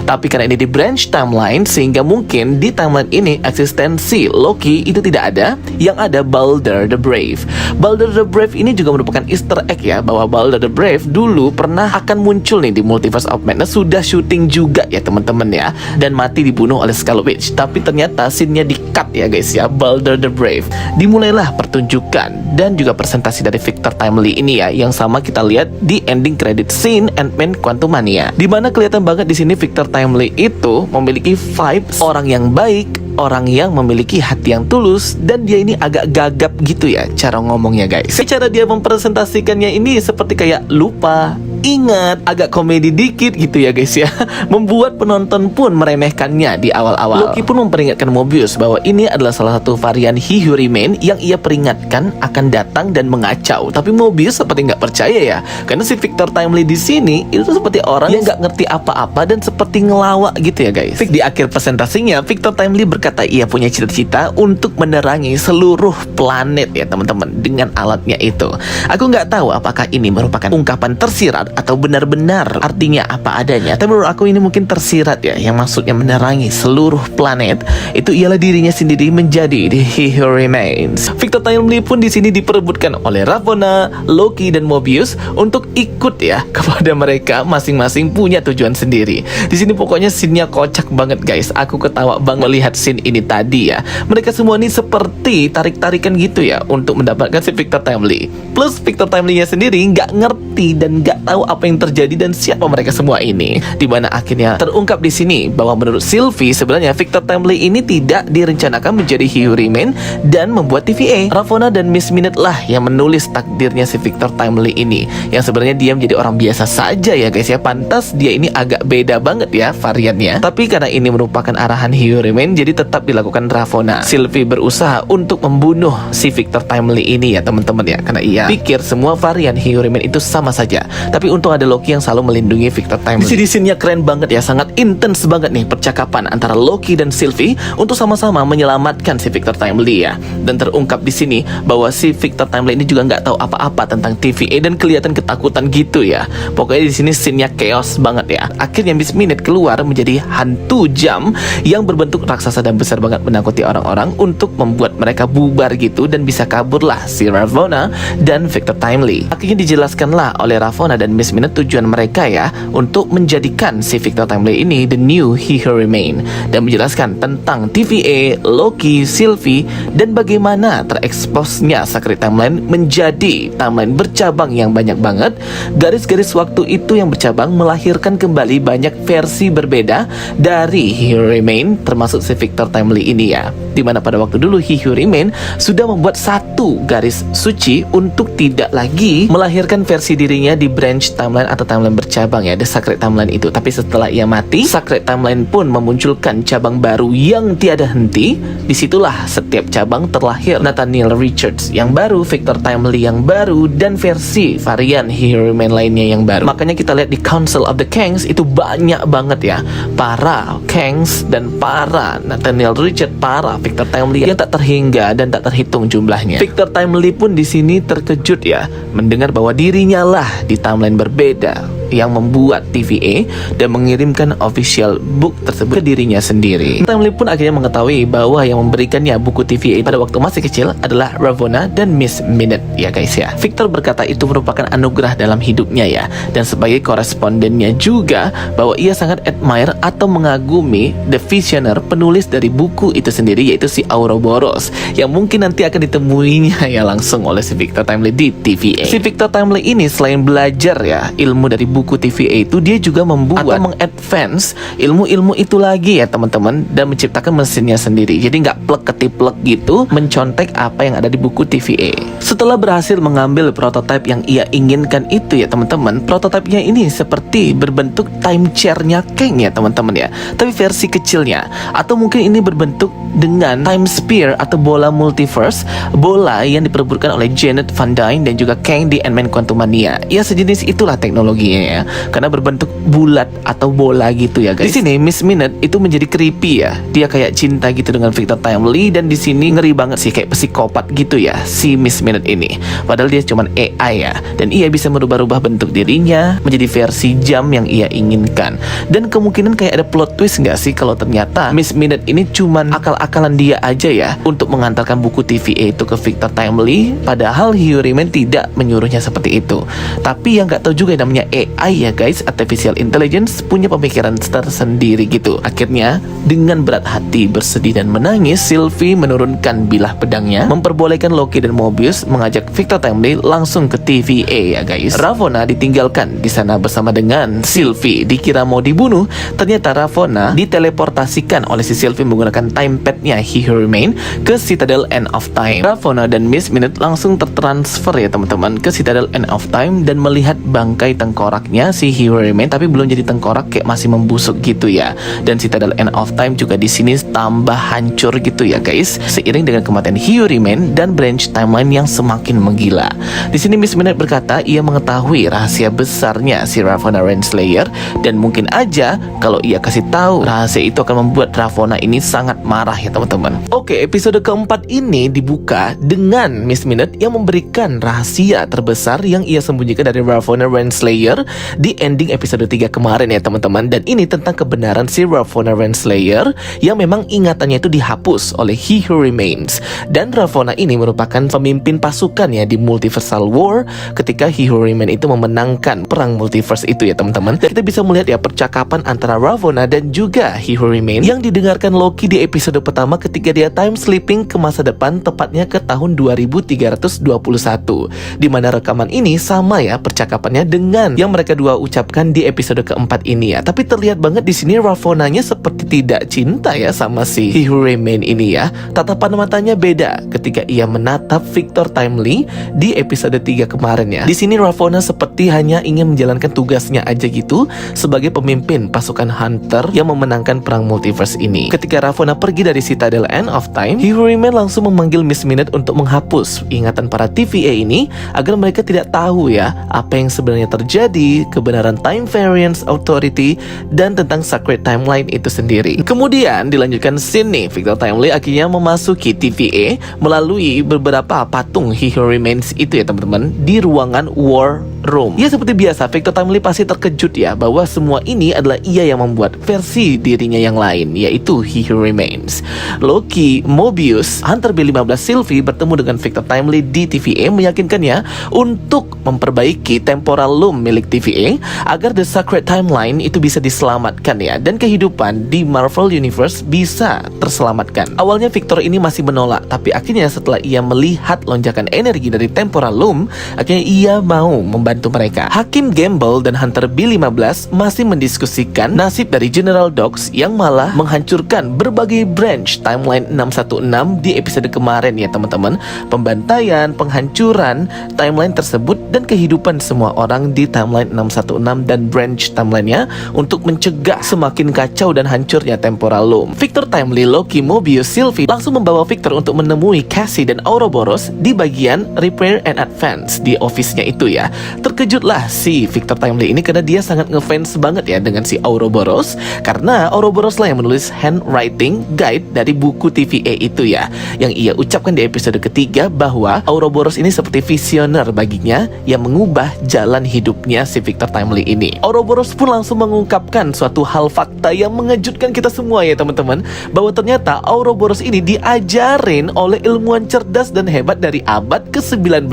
Tapi karena ini di branch timeline, sehingga mungkin di timeline ini eksistensi Loki itu tidak ada. Yang ada Balder the Brave. Balder the Brave ini juga merupakan easter egg ya, bahwa Balder the Brave dulu pernah akan muncul nih di Multiverse of Madness. Sudah syuting juga ya teman-teman ya, dan mati dibunuh oleh Scarlet Witch. Tapi ternyata scene-nya di-cut ya guys ya, Balder the Brave. Dimulailah pertunjukan dan juga presentasi dari Victor Timely ini ya, yang sama kita lihat di ending credit scene Ant-Man Quantumania, di mana kelihatan banget di sini Victor Timely itu memiliki vibes orang yang baik, orang yang memiliki hati yang tulus, dan dia ini agak gagap gitu ya cara ngomongnya guys. Cara dia mempresentasikannya ini seperti kayak lupa, ingat, agak komedi dikit gitu ya guys ya. Membuat penonton pun meremehkannya di awal-awal. Loki pun memperingatkan Mobius bahwa ini adalah salah satu varian Hihurimen yang ia peringatkan akan datang dan mengacau. Tapi Mobius seperti nggak percaya ya, karena si Victor Timely di sini itu seperti orang yang nggak ngerti apa-apa dan seperti ngelawak gitu ya guys. Di akhir presentasinya, Victor Timely berkata ia punya cita-cita untuk menerangi seluruh planet ya teman-teman dengan alatnya itu. Aku nggak tahu apakah ini merupakan ungkapan tersirat atau benar-benar artinya apa adanya. Tapi menurut aku ini mungkin tersirat ya, yang maksudnya menerangi seluruh planet itu ialah dirinya sendiri menjadi the Hihurimen. Victor Timely pun di sini diperebutkan oleh Ravonna, Loki, dan Mobius untuk ikut ya kepada mereka masing-masing punya tujuan sendiri. Di sini pokoknya scene-nya kocak banget guys. Aku ketawa banget melihat scene ini tadi ya. Mereka semua ini seperti tarik-tarikan gitu ya untuk mendapatkan si Victor Timely. Plus Victor Timely-nya sendiri nggak ngerti dan nggak tahu apa yang terjadi dan siapa mereka semua ini. Dimana akhirnya terungkap di sini bahwa menurut Sylvie sebenarnya Victor Timely ini tidak direncanakan menjadi Hihurimen dan membuat TVA. Ravonna dan Miss Minute lah yang menulis takdirnya si Victor Timely ini, yang sebenarnya dia menjadi orang biasa saja ya guys ya. Pantas dia ini agak beda banget ya variannya. Tapi karena ini merupakan arahan Hihurimen, jadi tetap dilakukan Ravonna. Sylvie berusaha untuk membunuh si Victor Timely ini ya teman-teman ya, karena ia pikir semua varian Hihurimen itu sama saja. Tapi untung ada Loki yang selalu melindungi Victor Timely. Di sini keren banget ya, sangat intens banget nih percakapan antara Loki dan Sylvie untuk sama-sama menyelamatkan si Victor Timely ya. Dan terungkap di sini bahwa si Victor Timely ini juga nggak tahu apa-apa tentang TVA dan kelihatan ketakutan gitu ya. Pokoknya di sini scene-nya chaos banget ya. Akhirnya Miss Minute keluar menjadi hantu jam yang berbentuk raksasa dan besar banget, menakuti orang-orang untuk membuat mereka bubar gitu, dan bisa kaburlah si Ravonna dan Victor Timely. Akhirnya dijelaskanlah oleh Ravonna dan Miss Minute tujuan mereka ya untuk menjadikan si Victor Timely ini the new Hihurimen, dan menjelaskan tentang TVA, Loki, Sylvie, dan bagaimana tereksposnya Sacred Timeline menjadi timeline bercabang yang banyak banget. Garis-garis waktu itu yang bercabang melahirkan kembali banyak versi berbeda dari Hihurimen, termasuk si Victor Timely ini ya. Dimana pada waktu dulu Hihurimen sudah membuat satu garis suci untuk tidak lagi melahirkan versi dirinya di branch branch timeline atau timeline bercabang ya, The Sacred Timeline itu. Tapi setelah ia mati, Sacred Timeline pun memunculkan cabang baru yang tiada henti. Disitulah setiap cabang terlahir Nathaniel Richards yang baru, Victor Timely yang baru, dan versi varian He Who Remains lainnya yang baru. Makanya kita lihat di Council of the Kangs itu banyak banget ya para Kangs dan para Nathaniel Richards, para Victor Timely yang tak terhingga dan tak terhitung jumlahnya. Victor Timely pun di sini terkejut ya mendengar bahwa dirinya lah di timeline berbeda yang membuat TVA dan mengirimkan official book tersebut ke dirinya sendiri. Timely pun akhirnya mengetahui bahwa yang memberikannya buku TVA pada waktu masih kecil adalah Ravonna dan Miss Minute ya guys ya. Victor berkata itu merupakan anugerah dalam hidupnya ya, dan sebagai korespondennya juga bahwa ia sangat admire atau mengagumi the visioner penulis dari buku itu sendiri, yaitu si Ouroboros, yang mungkin nanti akan ditemuinya ya langsung oleh si Victor Timely di TVA. Si Victor Timely ini selain belajar ya ilmu dari buku TVA itu, dia juga membuat atau mengadvance ilmu-ilmu itu lagi ya teman-teman, dan menciptakan mesinnya sendiri. Jadi nggak plek-ketiplek gitu mencontek apa yang ada di buku TVA. Setelah berhasil mengambil prototipe yang ia inginkan itu ya teman-teman, prototipenya ini seperti berbentuk time chair-nya Kang ya teman-teman ya, tapi versi kecilnya. Atau mungkin ini berbentuk dengan time spear atau bola multiverse, bola yang diperebutkan oleh Janet Van Dyne dan juga Kang di Ant-Man Quantumania. Ya sejenis itulah teknologinya ya, karena berbentuk bulat atau bola gitu ya guys. Di sini Miss Minute itu menjadi creepy ya, dia kayak cinta gitu dengan Victor Timely, dan di sini ngeri banget sih, kayak psikopat gitu ya si Miss Minute ini. Padahal dia cuman AI ya, dan ia bisa merubah-rubah bentuk dirinya menjadi versi jam yang ia inginkan. Dan kemungkinan kayak ada plot twist nggak sih kalau ternyata Miss Minute ini cuman akal-akalan dia aja ya untuk mengantarkan buku TVA itu ke Victor Timely, padahal He Who Remains tidak menyuruhnya seperti itu. Tapi yang nggak tahu juga yang namanya AI ya guys, Artificial Intelligence, punya pemikiran tersendiri gitu. Akhirnya dengan berat hati, bersedih dan menangis, Sylvie menurunkan bilah pedangnya, memperbolehkan Loki dan Mobius mengajak Victor Timely langsung ke TVA ya guys. Ravonna ditinggalkan di sana bersama dengan Sylvie. Dikira mau dibunuh, ternyata Ravonna diteleportasikan oleh si Sylvie menggunakan time pad-nya He Who Remains ke Citadel End of Time. Ravonna dan Miss Minute langsung tertransfer ya teman-teman ke Citadel End of Time dan melihat bangkai tengkoraknya si He Who Remains, tapi belum jadi tengkorak, kayak masih membusuk gitu ya. Dan Citadel End of Time juga di sini tambah hancur gitu ya guys, seiring dengan kematian He Who Remains dan branch timeline yang semakin menggila. Di sini Miss Minute berkata ia mengetahui rahasia besarnya si Ravonna Renslayer, dan mungkin aja kalau ia kasih tahu rahasia itu akan membuat Ravonna ini sangat marah ya teman-teman. Oke, episode keempat ini dibuka dengan Miss Minute yang memberikan rahasia terbesar yang ia sembunyikan dari Ravonna Renslayer di ending episode 3 kemarin ya teman-teman. Dan ini tentang kebenaran si Ravonna Renslayer yang memang ingatannya itu dihapus oleh He Who Remains. Dan Ravonna ini merupakan pemimpin pasukan ya di Multiversal War ketika He Who Remains itu memenangkan perang multiverse itu ya teman-teman. Dan kita bisa melihat ya percakapan antara Ravonna dan juga He Who Remains yang didengarkan Loki di episode pertama ketika dia time sleeping ke masa depan, tepatnya ke tahun 2321, di mana rekaman ini sama ya percakapannya dengan yang mereka dua ucapkan di episode keempat ini ya. Tapi terlihat banget di sini Ravonna-nya seperti tidak cinta ya sama si He Who Remains ini ya. Tatapan matanya beda ketika ia menatap Victor Timely di episode 3 kemarin ya. Di sini Ravonna seperti hanya ingin menjalankan tugasnya aja gitu sebagai pemimpin pasukan Hunter yang memenangkan perang multiverse ini. Ketika Ravonna pergi dari Citadel End of Time, He Who Remains langsung memanggil Miss Minute untuk menghapus ingatan para TVA ini agar mereka tidak tahu ya apa yang sebenarnya terjadi, kebenaran Time Variance Authority, dan tentang Sacred Timeline itu sendiri. Kemudian dilanjutkan scene nih, Victor Timely akhirnya memasuki TVA melalui beberapa patung He Who Remains itu ya teman-teman di ruangan War Room. Ya seperti biasa Victor Timely pasti terkejut ya bahwa semua ini adalah ia yang membuat versi dirinya yang lain, yaitu He Who Remains. Loki, Mobius, Hunter B15, Sylvie bertemu dengan Victor Timely di TVA meyakinkannya untuk memperbaiki temporal loom milik TVA agar The Sacred Timeline itu bisa diselamatkan ya, dan kehidupan di Marvel Universe bisa terselamatkan. Awalnya Victor ini masih menolak, tapi akhirnya setelah ia melihat lonjakan energi dari temporal loom, akhirnya ia mau membantu membantu mereka. Hakim Gamble dan Hunter B15 masih mendiskusikan nasib dari General Dogs yang malah menghancurkan berbagai branch timeline 616 di episode kemarin ya teman-teman. Pembantaian, penghancuran timeline tersebut dan kehidupan semua orang di timeline 616 dan branch timelinenya untuk mencegah semakin kacau dan hancurnya temporal loom. Victor Timely, Loki, Mobius, Sylvie langsung membawa Victor untuk menemui Cassie dan Ouroboros di bagian Repair and Advance di office-nya itu ya. Terkejutlah si Victor Timely ini karena dia sangat ngefans banget ya dengan si Ouroboros, karena Ouroboros lah yang menulis handwriting guide dari buku TVA itu ya, yang ia ucapkan di episode ketiga bahwa Ouroboros ini seperti visioner baginya yang mengubah jalan hidupnya si Victor Timely ini. Ouroboros pun langsung mengungkapkan suatu hal fakta yang mengejutkan kita semua ya teman-teman, bahwa ternyata Ouroboros ini diajarin oleh ilmuwan cerdas dan hebat dari abad ke-19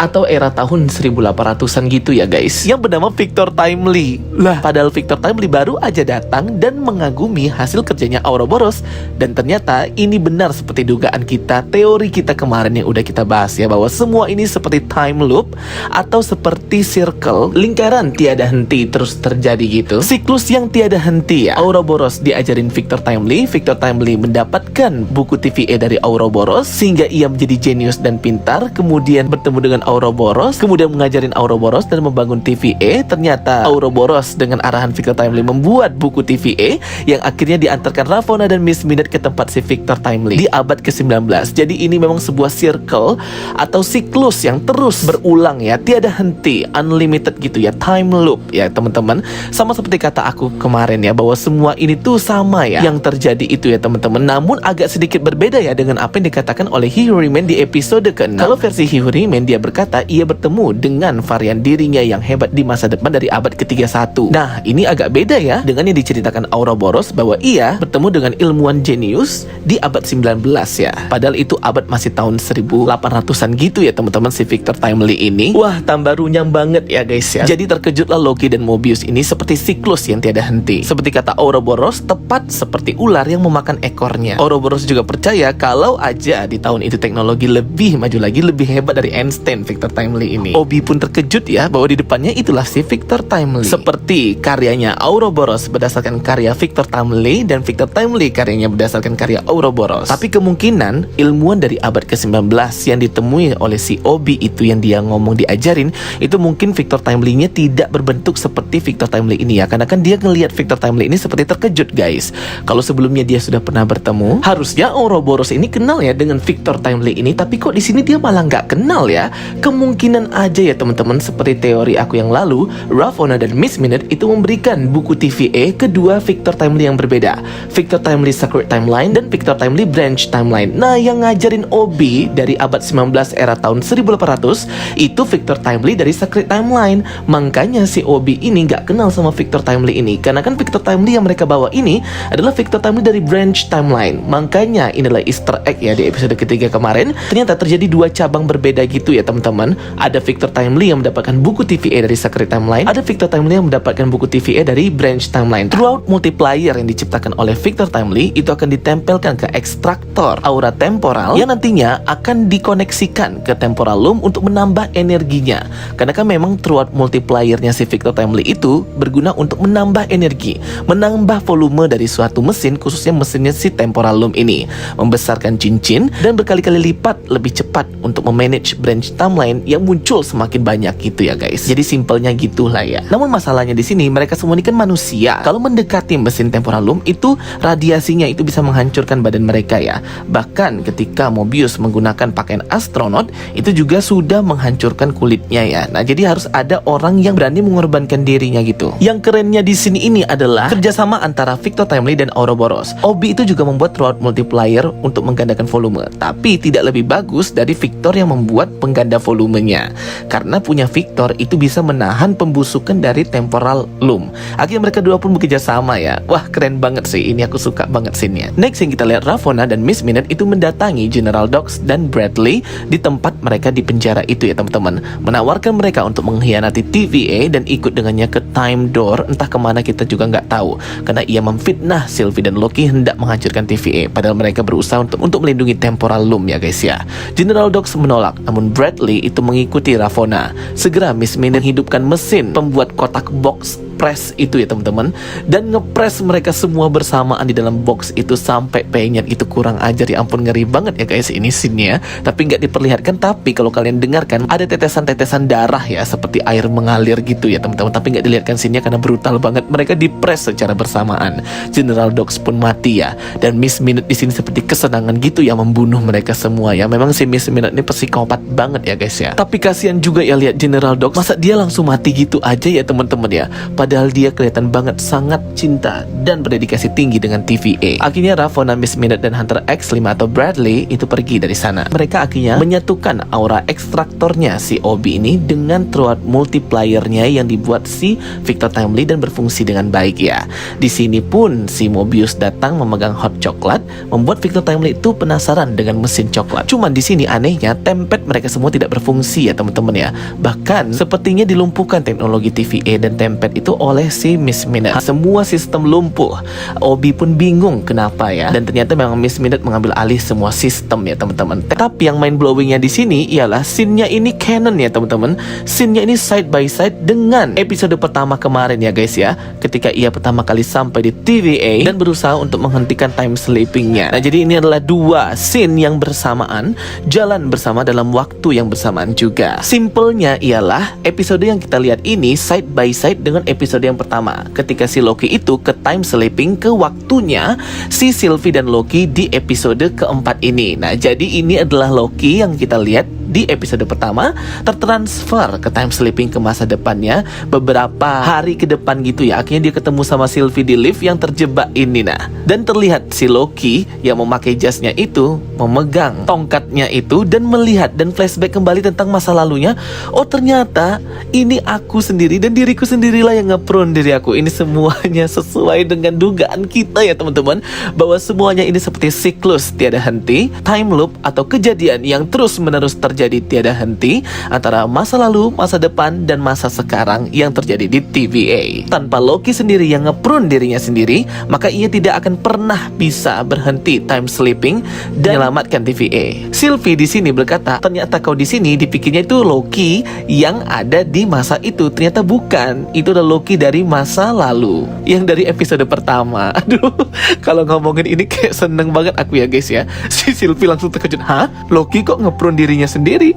atau era tahun 1800-an gitu ya guys, yang bernama Victor Timely. Lah, padahal Victor Timely baru aja datang dan mengagumi hasil kerjanya Ouroboros, dan ternyata ini benar seperti dugaan kita, teori kita kemarin yang udah kita bahas ya, bahwa semua ini seperti time loop atau seperti circle, lingkaran tiada henti terus terjadi gitu, siklus yang tiada henti ya. Ouroboros diajarin Victor Timely, Victor Timely mendapatkan buku TVA dari Ouroboros sehingga ia menjadi jenius dan pintar, kemudian bertemu dengan Ouroboros, kemudian mengajarin Ouroboros dan membangun TVA. Ternyata Ouroboros dengan arahan Victor Timely membuat buku TVA yang akhirnya diantarkan Ravonna dan Miss Minute ke tempat si Victor Timely di abad ke-19. Jadi ini memang sebuah circle atau siklus yang terus berulang ya, tiada henti, unlimited gitu ya, time loop ya teman-teman. Sama seperti kata aku kemarin ya, bahwa semua ini tuh sama ya yang terjadi itu ya teman-teman. Namun agak sedikit berbeda ya dengan apa yang dikatakan oleh Hihuriman di episode ke-6. Kalau versi Hihuriman, dia berkata ia bertemu dengan varian dirinya yang hebat di masa depan dari abad ke-31. Nah, ini agak beda ya dengan yang diceritakan Ouroboros, bahwa ia bertemu dengan ilmuwan jenius di abad 19 ya. Padahal itu abad masih tahun 1800-an gitu ya teman-teman si Victor Timely ini. Wah, tambah runyam banget ya guys ya. Jadi terkejutlah Loki dan Mobius ini seperti siklus yang tiada henti. Seperti kata Ouroboros, tepat seperti ular yang memakan ekornya. Ouroboros juga percaya kalau aja di tahun itu teknologi lebih maju lagi, lebih hebat dari Einstein Victor Timely ini. Obi pun terkejut ya bahwa di depannya itulah si Victor Timely. Seperti karyanya Ouroboros berdasarkan karya Victor Timely dan Victor Timely karyanya berdasarkan karya Ouroboros. Tapi kemungkinan ilmuwan dari abad ke-19 yang ditemui oleh si Obi itu yang dia ngomong diajarin, itu mungkin Victor Timely-nya tidak berbentuk seperti Victor Timely ini ya, karena kan dia ngelihat Victor Timely ini seperti terkejut guys. Kalau sebelumnya dia sudah pernah bertemu, harusnya Ouroboros ini kenal ya dengan Victor Timely ini, tapi kok di sini dia malah nggak kenal ya. Kemungkinan aja ya teman-teman, seperti teori aku yang lalu, Ravonna dan Miss Minute itu memberikan buku TVA kedua Victor Timely yang berbeda, Victor Timely Sacred Timeline dan Victor Timely Branch Timeline. Nah, yang ngajarin Obi dari abad 19 era tahun 1800 itu Victor Timely dari Sacred Timeline. Makanya si Obi ini nggak kenal sama Victor Timely ini, karena kan Victor Timely yang mereka bawa ini adalah Victor Timely dari Branch Timeline. Makanya inilah Easter egg ya di episode ketiga kemarin. Ternyata terjadi dua cabang berbeda gitu ya teman-teman. Ada Victor Timely yang mendapatkan buku TVA dari Sacred Timeline, ada Victor Timely yang mendapatkan buku TVA dari Branch Timeline. Throughout multiplier yang diciptakan oleh Victor Timely itu akan ditempelkan ke ekstraktor aura temporal yang nantinya akan dikoneksikan ke temporal loom untuk menambah energinya. Karena kan memang throughout multipliernya si Victor Timely itu berguna untuk menambah energi, menambah volume dari suatu mesin, khususnya mesinnya si temporal loom ini, membesarkan cincin dan berkali-kali lipat lebih cepat untuk memanage branch timeline yang muncul semakin banyak gitu ya guys. Jadi simpelnya gitulah ya. Namun masalahnya di sini mereka semua ini kan manusia. Kalau mendekati mesin temporal loom itu radiasinya itu bisa menghancurkan badan mereka ya. Bahkan ketika Mobius menggunakan pakaian astronot itu juga sudah menghancurkan kulitnya ya. Nah, jadi harus ada orang yang berani mengorbankan dirinya gitu. Yang kerennya di sini ini adalah kerjasama antara Victor Timely dan Ouroboros. Obi itu juga membuat throughout multiplier untuk menggandakan volume, tapi tidak lebih bagus dari Victor yang membuat pengganda volumenya. Karena punya Victor itu bisa menahan pembusukan dari temporal loom. Akhirnya mereka dua pun bekerja sama ya. Wah, keren banget sih. Ini aku suka banget scene-nya. Next yang kita lihat, Ravonna dan Miss Minute itu mendatangi General Dogs dan Bradley di tempat mereka di penjara itu ya teman-teman. Menawarkan mereka untuk mengkhianati TVA dan ikut dengannya ke Time Door. Entah kemana kita juga nggak tahu. Karena ia memfitnah Sylvie dan Loki hendak menghancurkan TVA. Padahal mereka berusaha untuk melindungi temporal loom ya guys ya. General Dogs menolak, namun Bradley itu mengikuti Ravonna. Segera Miss Minute hidupkan mesin pembuat kotak box press itu ya teman-teman, dan ngepres mereka semua bersamaan di dalam box itu sampai penyet itu kurang ajar. Ya ampun, ngeri banget ya guys ini scene-nya. Tapi nggak diperlihatkan, tapi kalau kalian dengarkan ada tetesan-tetesan darah ya, seperti air mengalir gitu ya teman-teman. Tapi nggak dilihatkan scene-nya karena brutal banget. Mereka dipres secara bersamaan. General Dogs pun mati ya, dan Miss Minute di sini seperti kesenangan gitu ya membunuh mereka semua ya. Memang si Miss Minute ini psikopat banget ya guys ya. Tapi kasihan juga ya lihat General Dogs, masa dia langsung mati gitu aja ya teman-teman ya. Padahal dia kelihatan banget sangat cinta dan berdedikasi tinggi dengan TVA. Akhirnya Ravonna, Miss Minute, dan Hunter X5 atau Bradley itu pergi dari sana. Mereka akhirnya menyatukan aura ekstraktornya si Obi ini dengan throat multipliernya yang dibuat si Victor Timely dan berfungsi dengan baik ya. Di sini pun si Mobius datang memegang hot coklat, membuat Victor Timely itu penasaran dengan mesin coklat. Cuman di sini anehnya tempet mereka semua tidak berfungsi ya teman-teman ya. Bahkan sepertinya dilumpuhkan teknologi TVA dan tempet itu oleh si Miss Minute. Semua sistem lumpuh. Obi pun bingung kenapa ya. Dan ternyata memang Miss Minute mengambil alih semua sistem ya teman-teman. Tapi yang mind blowingnya di sini ialah scene-nya ini canon ya teman-teman. Scene-nya ini side by side dengan episode pertama kemarin ya guys ya. Ketika ia pertama kali sampai di TVA dan berusaha untuk menghentikan time sleeping-nya. Nah jadi ini adalah dua scene yang bersamaan, jalan bersama dalam waktu yang bersamaan juga. Simpelnya ialah episode yang kita lihat ini side by side dengan episode yang pertama, ketika si Loki itu ke time sleeping ke waktunya si Sylvie dan Loki di episode keempat ini. Nah jadi ini adalah Loki yang kita lihat di episode pertama tertransfer ke time sleeping ke masa depannya beberapa hari ke depan gitu ya. Akhirnya dia ketemu sama Sylvie di lift yang terjebak ini. Nah dan terlihat si Loki yang memakai jasnya itu memegang tongkatnya itu dan melihat dan flashback kembali tentang masa lalunya. Oh ternyata ini aku sendiri dan diriku sendirilah yang nge-prune diri aku. Ini semuanya sesuai dengan dugaan kita ya teman-teman, bahwa semuanya ini seperti siklus tiada henti, time loop atau kejadian yang terus menerus terjadi tiada henti antara masa lalu, masa depan, dan masa sekarang yang terjadi di TVA. Tanpa Loki sendiri yang nge-prune dirinya sendiri, maka ia tidak akan pernah bisa berhenti time sleeping dan menyelamatkan TVA. Sylvie di sini berkata, ternyata kau di sini dipikirnya itu Loki yang ada di masa itu. Ternyata bukan, itu adalah Loki dari masa lalu yang dari episode pertama. Aduh, kalau ngomongin ini kayak seneng banget aku ya guys ya. Si Sylvie langsung terkejut, hah? Loki kok nge-prune dirinya sendiri?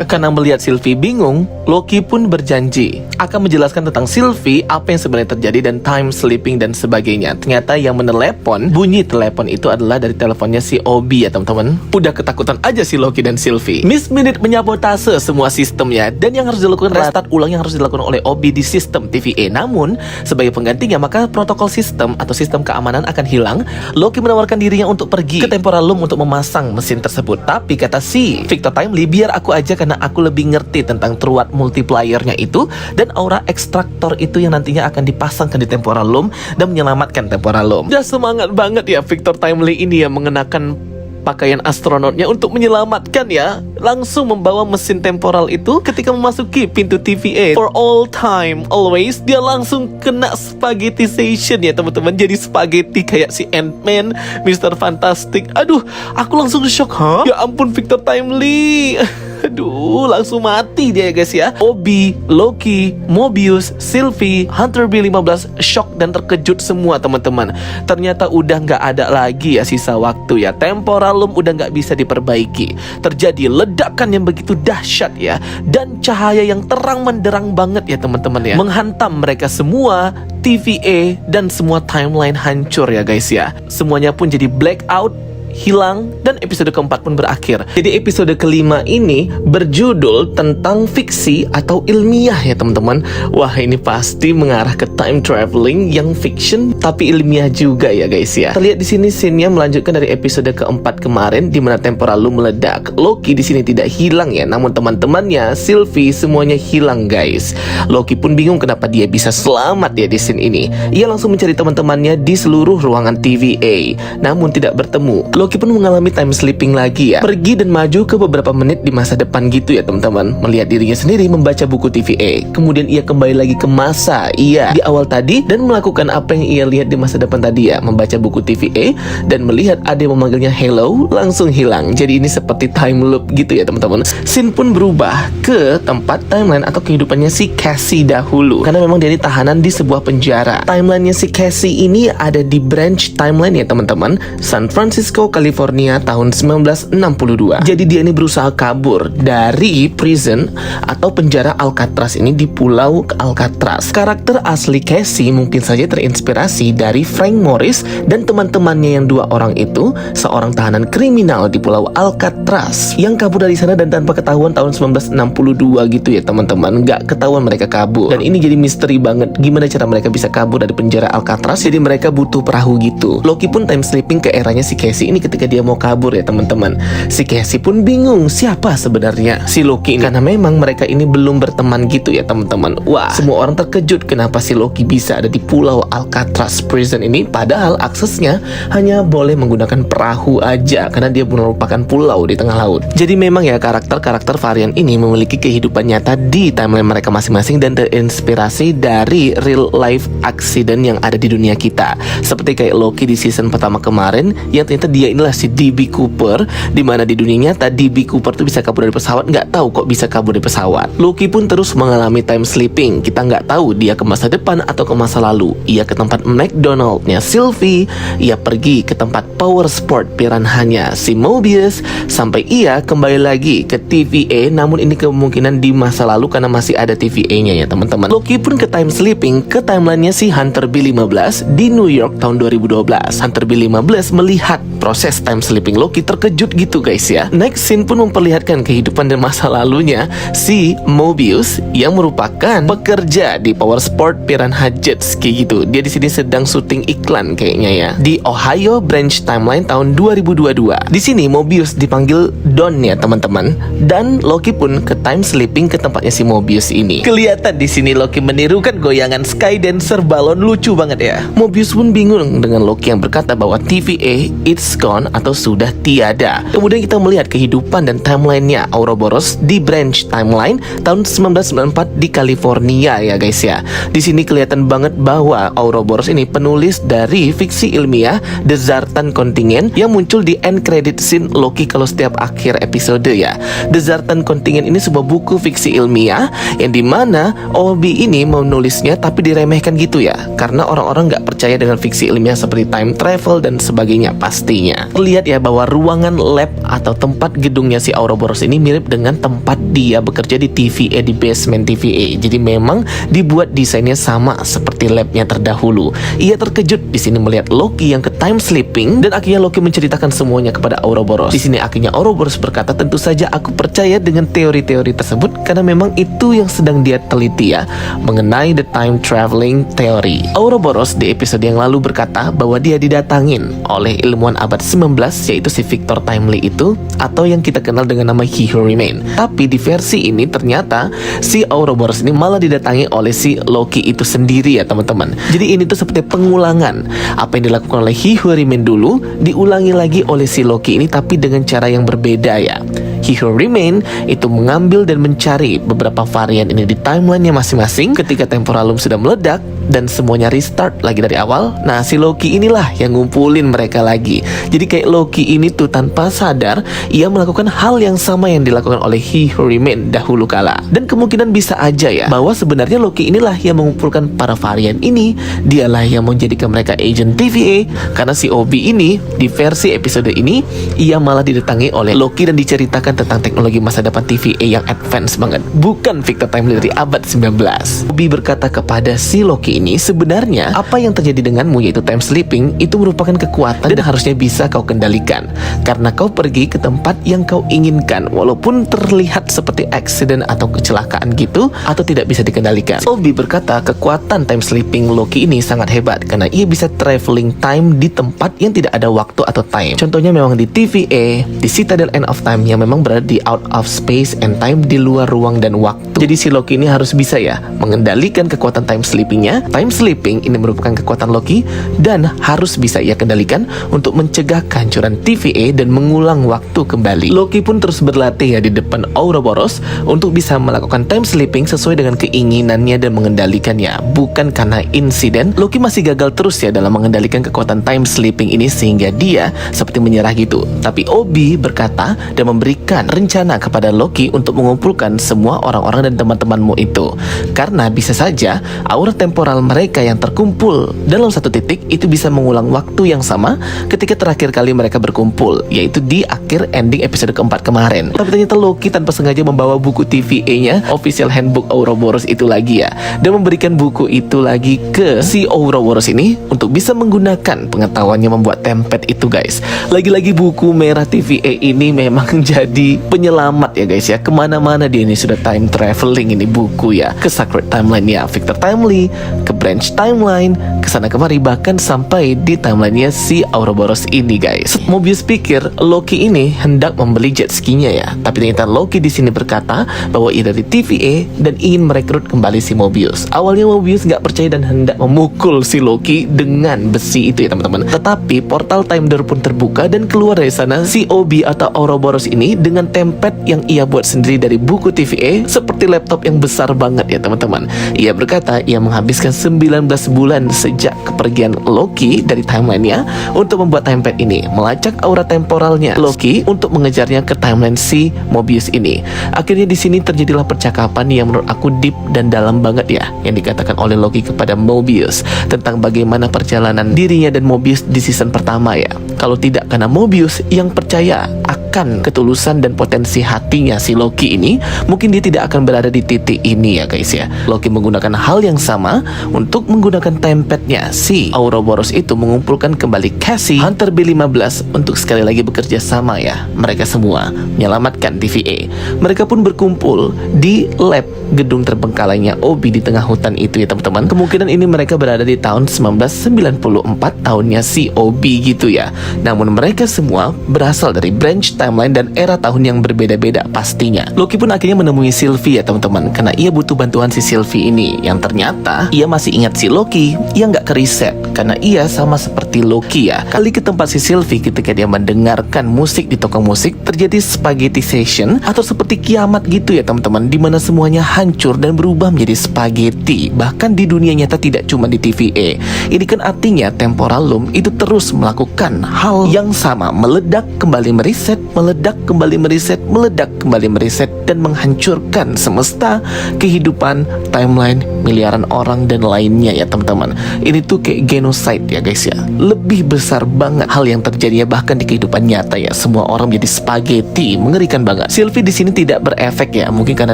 Karena melihat Sylvie bingung, Loki pun berjanji akan menjelaskan tentang Sylvie, apa yang sebenarnya terjadi dan time sleeping dan sebagainya. Ternyata yang menelepon, bunyi telepon itu adalah dari teleponnya si Obi ya teman-teman. Udah ketakutan aja si Loki dan Sylvie. Miss Minute menyabotase semua sistemnya, dan yang harus dilakukan restart ulang yang harus dilakukan oleh Obi di sistem TVA. Namun sebagai penggantinya maka protokol sistem atau sistem keamanan akan hilang. Loki menawarkan dirinya untuk pergi ke Temporal Loom untuk memasang mesin tersebut. Tapi kata si Victor Timely, biar aku aja karena aku lebih ngerti tentang throat multipliernya itu dan aura ekstraktor itu yang nantinya akan dipasangkan di Temporal Loom dan menyelamatkan Temporal Loom. Udah semangat banget ya Victor Timely ini yang mengenakan pakaian astronotnya untuk menyelamatkan ya. Langsung membawa mesin temporal itu ketika memasuki pintu TVA. For all time, always, dia langsung kena spaghetization ya teman-teman. Jadi spaghetti kayak si Ant-Man, Mr. Fantastic. Aduh, aku langsung shock. Hah? Ya ampun Victor Timely. Aduh, langsung mati dia ya guys ya. Obi, Loki, Mobius, Sylvie, Hunter B15 shock dan terkejut semua teman-teman. Ternyata udah nggak ada lagi ya sisa waktu ya. Temporal Loom udah nggak bisa diperbaiki. Terjadi ledakan yang begitu dahsyat ya, dan cahaya yang terang menderang banget ya teman-teman ya, menghantam mereka semua. TVA dan semua timeline hancur ya guys ya. Semuanya pun jadi blackout, hilang, dan episode keempat pun berakhir. Jadi episode kelima ini berjudul tentang fiksi atau ilmiah ya teman-teman. Wah ini pasti mengarah ke time traveling yang fiction tapi ilmiah juga ya guys ya. Terlihat di sini scene-nya melanjutkan dari episode keempat kemarin di mana Temporal Loom meledak. Loki di sini tidak hilang ya, namun teman-temannya Sylvie semuanya hilang guys. Loki pun bingung kenapa dia bisa selamat ya di scene ini. Ia langsung mencari teman-temannya di seluruh ruangan TVA, namun tidak bertemu. Loki Loki pun mengalami time slipping lagi ya, pergi dan maju ke beberapa menit di masa depan gitu ya teman-teman, melihat dirinya sendiri membaca buku TVA. Kemudian ia kembali lagi ke masa di awal tadi dan melakukan apa yang ia lihat di masa depan tadi ya, membaca buku TVA dan melihat ada yang memanggilnya hello, langsung hilang. Jadi ini seperti time loop gitu ya teman-teman. Scene pun berubah ke tempat timeline atau kehidupannya si Cassie dahulu, karena memang dia ini tahanan di sebuah penjara. Timelinenya si Cassie ini ada di branch timeline ya teman-teman, San Francisco, California tahun 1962. Jadi dia ini berusaha kabur dari prison atau penjara Alcatraz ini di pulau Alcatraz. Karakter asli Cassie mungkin saja terinspirasi dari Frank Morris dan teman-temannya yang dua orang itu, seorang tahanan kriminal di pulau Alcatraz yang kabur dari sana dan tanpa ketahuan tahun 1962 gitu ya teman-teman. Nggak ketahuan mereka kabur, dan ini jadi misteri banget gimana cara mereka bisa kabur dari penjara Alcatraz. Jadi mereka butuh perahu gitu. Loki pun time slipping ke eranya si Cassie ini ketika dia mau kabur ya teman-teman. Si Cassie pun bingung siapa sebenarnya si Loki ini, karena memang mereka ini belum berteman gitu ya teman-teman. Wah, semua orang terkejut kenapa si Loki bisa ada di pulau Alcatraz prison ini, padahal aksesnya hanya boleh menggunakan perahu aja karena dia merupakan pulau di tengah laut. Jadi memang ya karakter-karakter varian ini memiliki kehidupan nyata di timeline mereka masing-masing dan terinspirasi dari real life accident yang ada di dunia kita. Seperti kayak Loki di season pertama kemarin yang ternyata dia inilah si DB Cooper, di mana di dunia nyata DB Cooper tuh bisa kabur dari pesawat, nggak tahu kok bisa kabur dari pesawat. Loki pun terus mengalami time slipping. Kita nggak tahu dia ke masa depan atau ke masa lalu. Ia ke tempat McDonald-nya Sylvie, ia pergi ke tempat power sport piranhanya si Mobius, sampai ia kembali lagi ke TVA. Namun ini kemungkinan di masa lalu karena masih ada TVA-nya ya teman-teman. Loki pun ke time slipping ke timelinenya si Hunter B15 di New York tahun 2012. Hunter B15 melihat proses time slipping Loki, terkejut gitu guys ya. Next scene pun memperlihatkan kehidupan dan masa lalunya si Mobius yang merupakan pekerja di power sport Piranha Jet Ski gitu. Dia di sini sedang syuting iklan kayaknya ya di Ohio branch timeline tahun 2022. Di sini Mobius dipanggil Don ya teman-teman, dan Loki pun ke time slipping ke tempatnya si Mobius ini. Kelihatan di sini Loki menirukan goyangan Skydancer balon, lucu banget ya. Mobius pun bingung dengan Loki yang berkata bahwa TVA it's gone atau sudah tiada. Kemudian kita melihat kehidupan dan timelinenya Ouroboros di branch timeline tahun 1994 di California ya guys ya. Di sini kelihatan banget bahwa Ouroboros ini penulis dari fiksi ilmiah The Zartan Contingent yang muncul di end credit scene Loki kalau setiap akhir episode ya. The Zartan Contingent ini sebuah buku fiksi ilmiah yang dimana Obi ini menulisnya tapi diremehkan gitu ya, karena orang-orang nggak percaya dengan fiksi ilmiah seperti time travel dan sebagainya pastinya. Terlihat ya bahwa ruangan lab atau tempat gedungnya si Ouroboros ini mirip dengan tempat dia bekerja di TVA, di basement TVA. Jadi memang dibuat desainnya sama seperti labnya terdahulu. Ia terkejut di sini melihat Loki yang ke time slipping dan akhirnya Loki menceritakan semuanya kepada Ouroboros. Di sini akhirnya Ouroboros berkata, tentu saja aku percaya dengan teori-teori tersebut karena memang itu yang sedang dia teliti ya, mengenai the time traveling theory. Ouroboros di episode yang lalu berkata bahwa dia didatangin oleh ilmuwan abad 19 yaitu si Victor Timely itu, atau yang kita kenal dengan nama He Who Remain. Tapi di versi ini ternyata si Ouroboros ini malah didatangi oleh si Loki itu sendiri ya teman-teman. Jadi ini tuh seperti pengulangan apa yang dilakukan oleh He Who Remain dulu diulangi lagi oleh si Loki ini, tapi dengan cara yang berbeda ya. He Who Remain itu mengambil dan mencari beberapa varian ini di timelinenya masing-masing ketika temporalum sudah meledak dan semuanya restart lagi dari awal. Nah si Loki inilah yang ngumpulin mereka lagi. Jadi kayak Loki ini tuh tanpa sadar ia melakukan hal yang sama yang dilakukan oleh He Who Remain dahulu kala. Dan kemungkinan bisa aja ya bahwa sebenarnya Loki inilah yang mengumpulkan para varian ini. Dialah yang menjadikan mereka agent TVA, karena si Obi ini di versi episode ini ia malah didatangi oleh Loki dan diceritakan tentang teknologi masa depan TVA yang advance banget, bukan Victor Timely dari abad 19. Obi berkata kepada si Loki ini, sebenarnya apa yang terjadi denganmu yaitu time slipping itu merupakan kekuatan dan harusnya bisa kau kendalikan karena kau pergi ke tempat yang kau inginkan walaupun terlihat seperti accident atau kecelakaan gitu atau tidak bisa dikendalikan. Obi berkata kekuatan time slipping Loki ini sangat hebat karena ia bisa traveling time di tempat yang tidak ada waktu atau time. Contohnya memang di TVA, di Citadel End of Time yang memang berada di out of space and time, di luar ruang dan waktu. Jadi si Loki ini harus bisa ya mengendalikan kekuatan time sleepingnya. Time sleeping ini merupakan kekuatan Loki dan harus bisa ia kendalikan untuk mencegah kehancuran TVA dan mengulang waktu kembali. Loki pun terus berlatih ya di depan Ouroboros untuk bisa melakukan time sleeping sesuai dengan keinginannya dan mengendalikannya. Bukan karena insiden, Loki masih gagal terus ya dalam mengendalikan kekuatan time sleeping ini sehingga dia seperti menyerah gitu. Tapi Obi berkata dan memberikan rencana kepada Loki untuk mengumpulkan semua orang-orang dan teman-temanmu itu. Karena bisa saja aura temporal mereka yang terkumpul dalam satu titik itu bisa mengulang waktu yang sama ketika terakhir kali mereka berkumpul, yaitu di akhir ending episode keempat kemarin. Tapi ternyata Loki tanpa sengaja membawa buku TVA-nya, Official Handbook Ouroboros itu lagi ya, dan memberikan buku itu lagi ke si Ouroboros ini untuk bisa menggunakan pengetahuannya membuat template itu guys. Lagi-lagi buku merah TVA ini memang jadi penyelamat ya guys ya. Kemana-mana dia ini sudah time traveling ini buku ya. Ke Sacred Timeline ya Victor Timely, ke Branch Timeline, kesana kemari, bahkan sampai di timelinenya si Ouroboros ini guys. Mobius pikir Loki ini hendak membeli jet ski-nya ya, tapi ternyata Loki di sini berkata bahwa ia dari TVA dan ingin merekrut kembali si Mobius. Awalnya Mobius nggak percaya dan hendak memukul si Loki dengan besi itu ya teman-teman. Tetapi portal time door pun terbuka dan keluar dari sana si Obi atau Ouroboros ini dengan template yang ia buat sendiri dari buku TVA, seperti laptop yang besar banget ya teman-teman. Ia berkata ia menghabiskan 19 bulan sejak kepergian Loki dari timelinenya untuk membuat template ini, melacak aura temporalnya Loki untuk mengejarnya ke timeline si Mobius ini. Akhirnya di sini terjadilah percakapan yang menurut aku deep dan dalam banget ya, yang dikatakan oleh Loki kepada Mobius tentang bagaimana perjalanan dirinya dan Mobius di season pertama ya. Kalau tidak karena Mobius yang percaya akan ketulusan dan potensi hatinya si Loki ini, mungkin dia tidak akan berada di titik ini ya guys ya. Loki menggunakan hal yang sama untuk menggunakan template-nya si Ouroboros itu mengumpulkan kembali Cassie, Hunter B15 untuk sekali lagi bekerja sama ya. Mereka semua menyelamatkan TVA. Mereka pun berkumpul di lab gedung terbengkalainya Obi di tengah hutan itu ya teman-teman. Kemungkinan ini mereka berada di tahun 1994, tahunnya si Obi gitu ya. Namun mereka semua berasal dari branch timeline dan era tahun yang berbeda-beda pastinya. Loki pun akhirnya menemui Sylvie ya teman-teman, karena ia butuh bantuan si Sylvie ini. Yang ternyata ia masih ingat si Loki yang gak keriset, karena ia sama seperti Loki ya. Kali ke tempat si Sylvie ketika dia mendengarkan musik di toko musik, terjadi spaghetti session atau seperti kiamat gitu ya teman-teman, dimana semuanya hancur dan berubah menjadi spaghetti. Bahkan di dunia nyata, tidak cuma di TVA. Ini kan artinya temporal loom itu terus melakukan hal yang sama, meledak kembali meriset, meledak kembali meriset, meledak kembali meriset, dan menghancurkan semesta, kehidupan, timeline, miliaran orang dan lainnya ya teman-teman. Ini tuh kayak genocide ya guys ya. Lebih besar banget hal yang terjadinya bahkan di kehidupan nyata ya. Semua orang menjadi spaghetti, mengerikan banget. Sylvie di sini tidak berefek ya, mungkin karena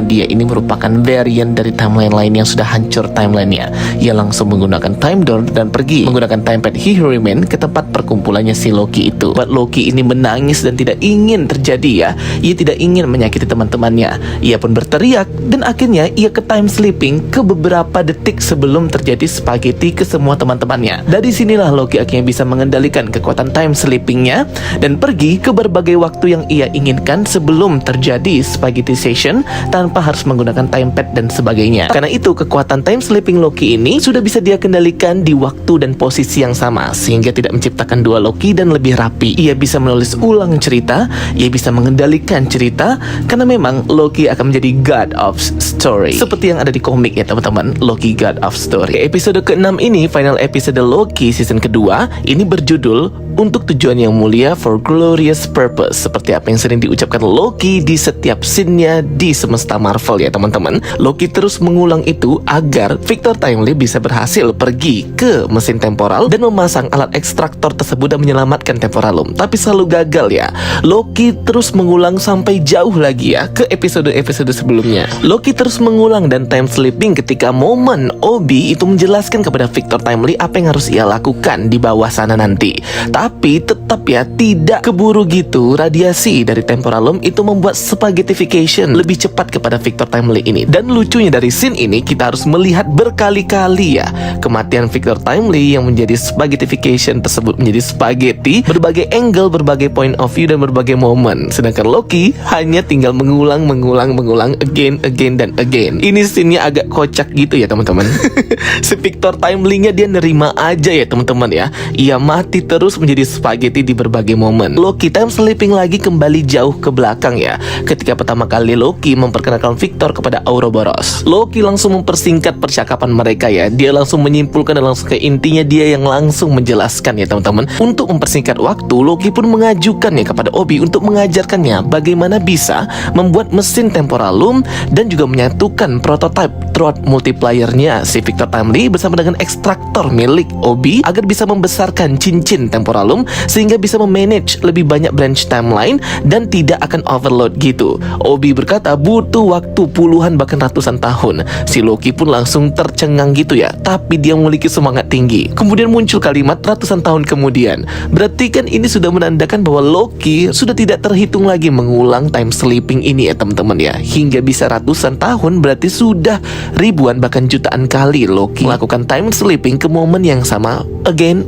dia ini merupakan variant dari timeline lain yang sudah hancur timelinenya. Ia langsung menggunakan time door dan pergi menggunakan timepad He Who Remain ke tempat perkumpulannya si Loki itu. Buat Loki ini menangis dan tidak ingin terjadi ya. Ia tidak ingin menyakiti teman-temannya. Ia pun berteriak dan akhirnya ia ke time sleeping ke beberapa detik sebelum terjadi spaghetti ke semua teman-temannya. Dari sinilah Loki akhirnya bisa mengendalikan kekuatan time sleepingnya dan pergi ke berbagai waktu yang ia inginkan sebelum terjadi spaghetti session tanpa harus menggunakan timepad dan sebagainya. Karena itu kekuatan time sleeping Loki ini sudah bisa dia kendalikan di waktu dan posisi yang sama, sehingga tidak menciptakan dua Loki dan lebih rapi. Ia bisa menulis ulang cerita, ia bisa mengendalikan cerita, karena memang Loki akan menjadi God of Story, seperti yang ada di komik ya teman-teman, Loki God of Story. Episode ke-6 ini, final episode Loki season kedua, ini berjudul Untuk Tujuan Yang Mulia, For Glorious Purpose, seperti apa yang sering diucapkan Loki di setiap scene-nya di semesta Marvel ya teman-teman. Loki terus mengulang itu agar Victor Timely bisa berhasil pergi ke mesin temporal dan memasang alat ekstraktor tersebut dan menyelamatkan Temporalum. Tapi selalu gagal ya. Loki terus mengulang sampai jauh lagi ya ke episode-episode sebelumnya. Loki terus mengulang dan time sleeping ketika momen Obi itu menjelaskan kepada Victor Timely apa yang harus ia lakukan di bawah sana nanti. Tapi tetap ya tidak keburu gitu. Radiasi dari Temporalum itu membuat spaghettification lebih cepat kepada Victor Timely ini. Dan lucunya dari scene ini kita harus melihat berkali-kali ya kematian Victor Timely yang menjadi spaghettification tersebut menjadi spaghetti, berbagai angle, berbagai point of view dan berbagai momen. Sedangkan Loki hanya tinggal mengulang again dan again. Ini scene-nya agak kocak gitu ya teman-teman. Si Victor Timely-nya dia nerima aja ya teman-teman ya. Ia mati terus menjadi spaghetti di berbagai momen. Loki time sleeping lagi kembali jauh ke belakang ya. Ketika pertama kali Loki memperkenalkan Victor kepada Ouroboros, Loki langsung mempersingkat percakapan mereka ya. Dia langsung menyimpulkan dan langsung ke intinya, dia yang langsung menjelaskan ya teman-teman. Untuk mempersingkat waktu, Loki pun mengajukan ya kepada Obi untuk mengajarkannya bagaimana bisa membuat mesin temporal loom dan juga menyatukan prototype throat multiplier-nya si Victor Timely bersama dengan ekstraktor milik Obi agar bisa membesarkan cincin temporal loom sehingga bisa memanage lebih banyak branch timeline dan tidak akan overload gitu. Obi berkata butuh waktu puluhan bahkan ratusan tahun. Si Loki pun langsung tercengang gitu ya, tapi dia memiliki semangat tinggi. Kemudian muncul kalimat ratusan tahun kemudian. Berarti kan ini sudah menandakan bahwa Loki sudah tidak terhitung lagi mengulang time sleeping ini ya teman-teman ya. Hingga bisa ratusan tahun, berarti sudah ribuan bahkan jutaan kali Loki melakukan time sleeping ke momen yang sama again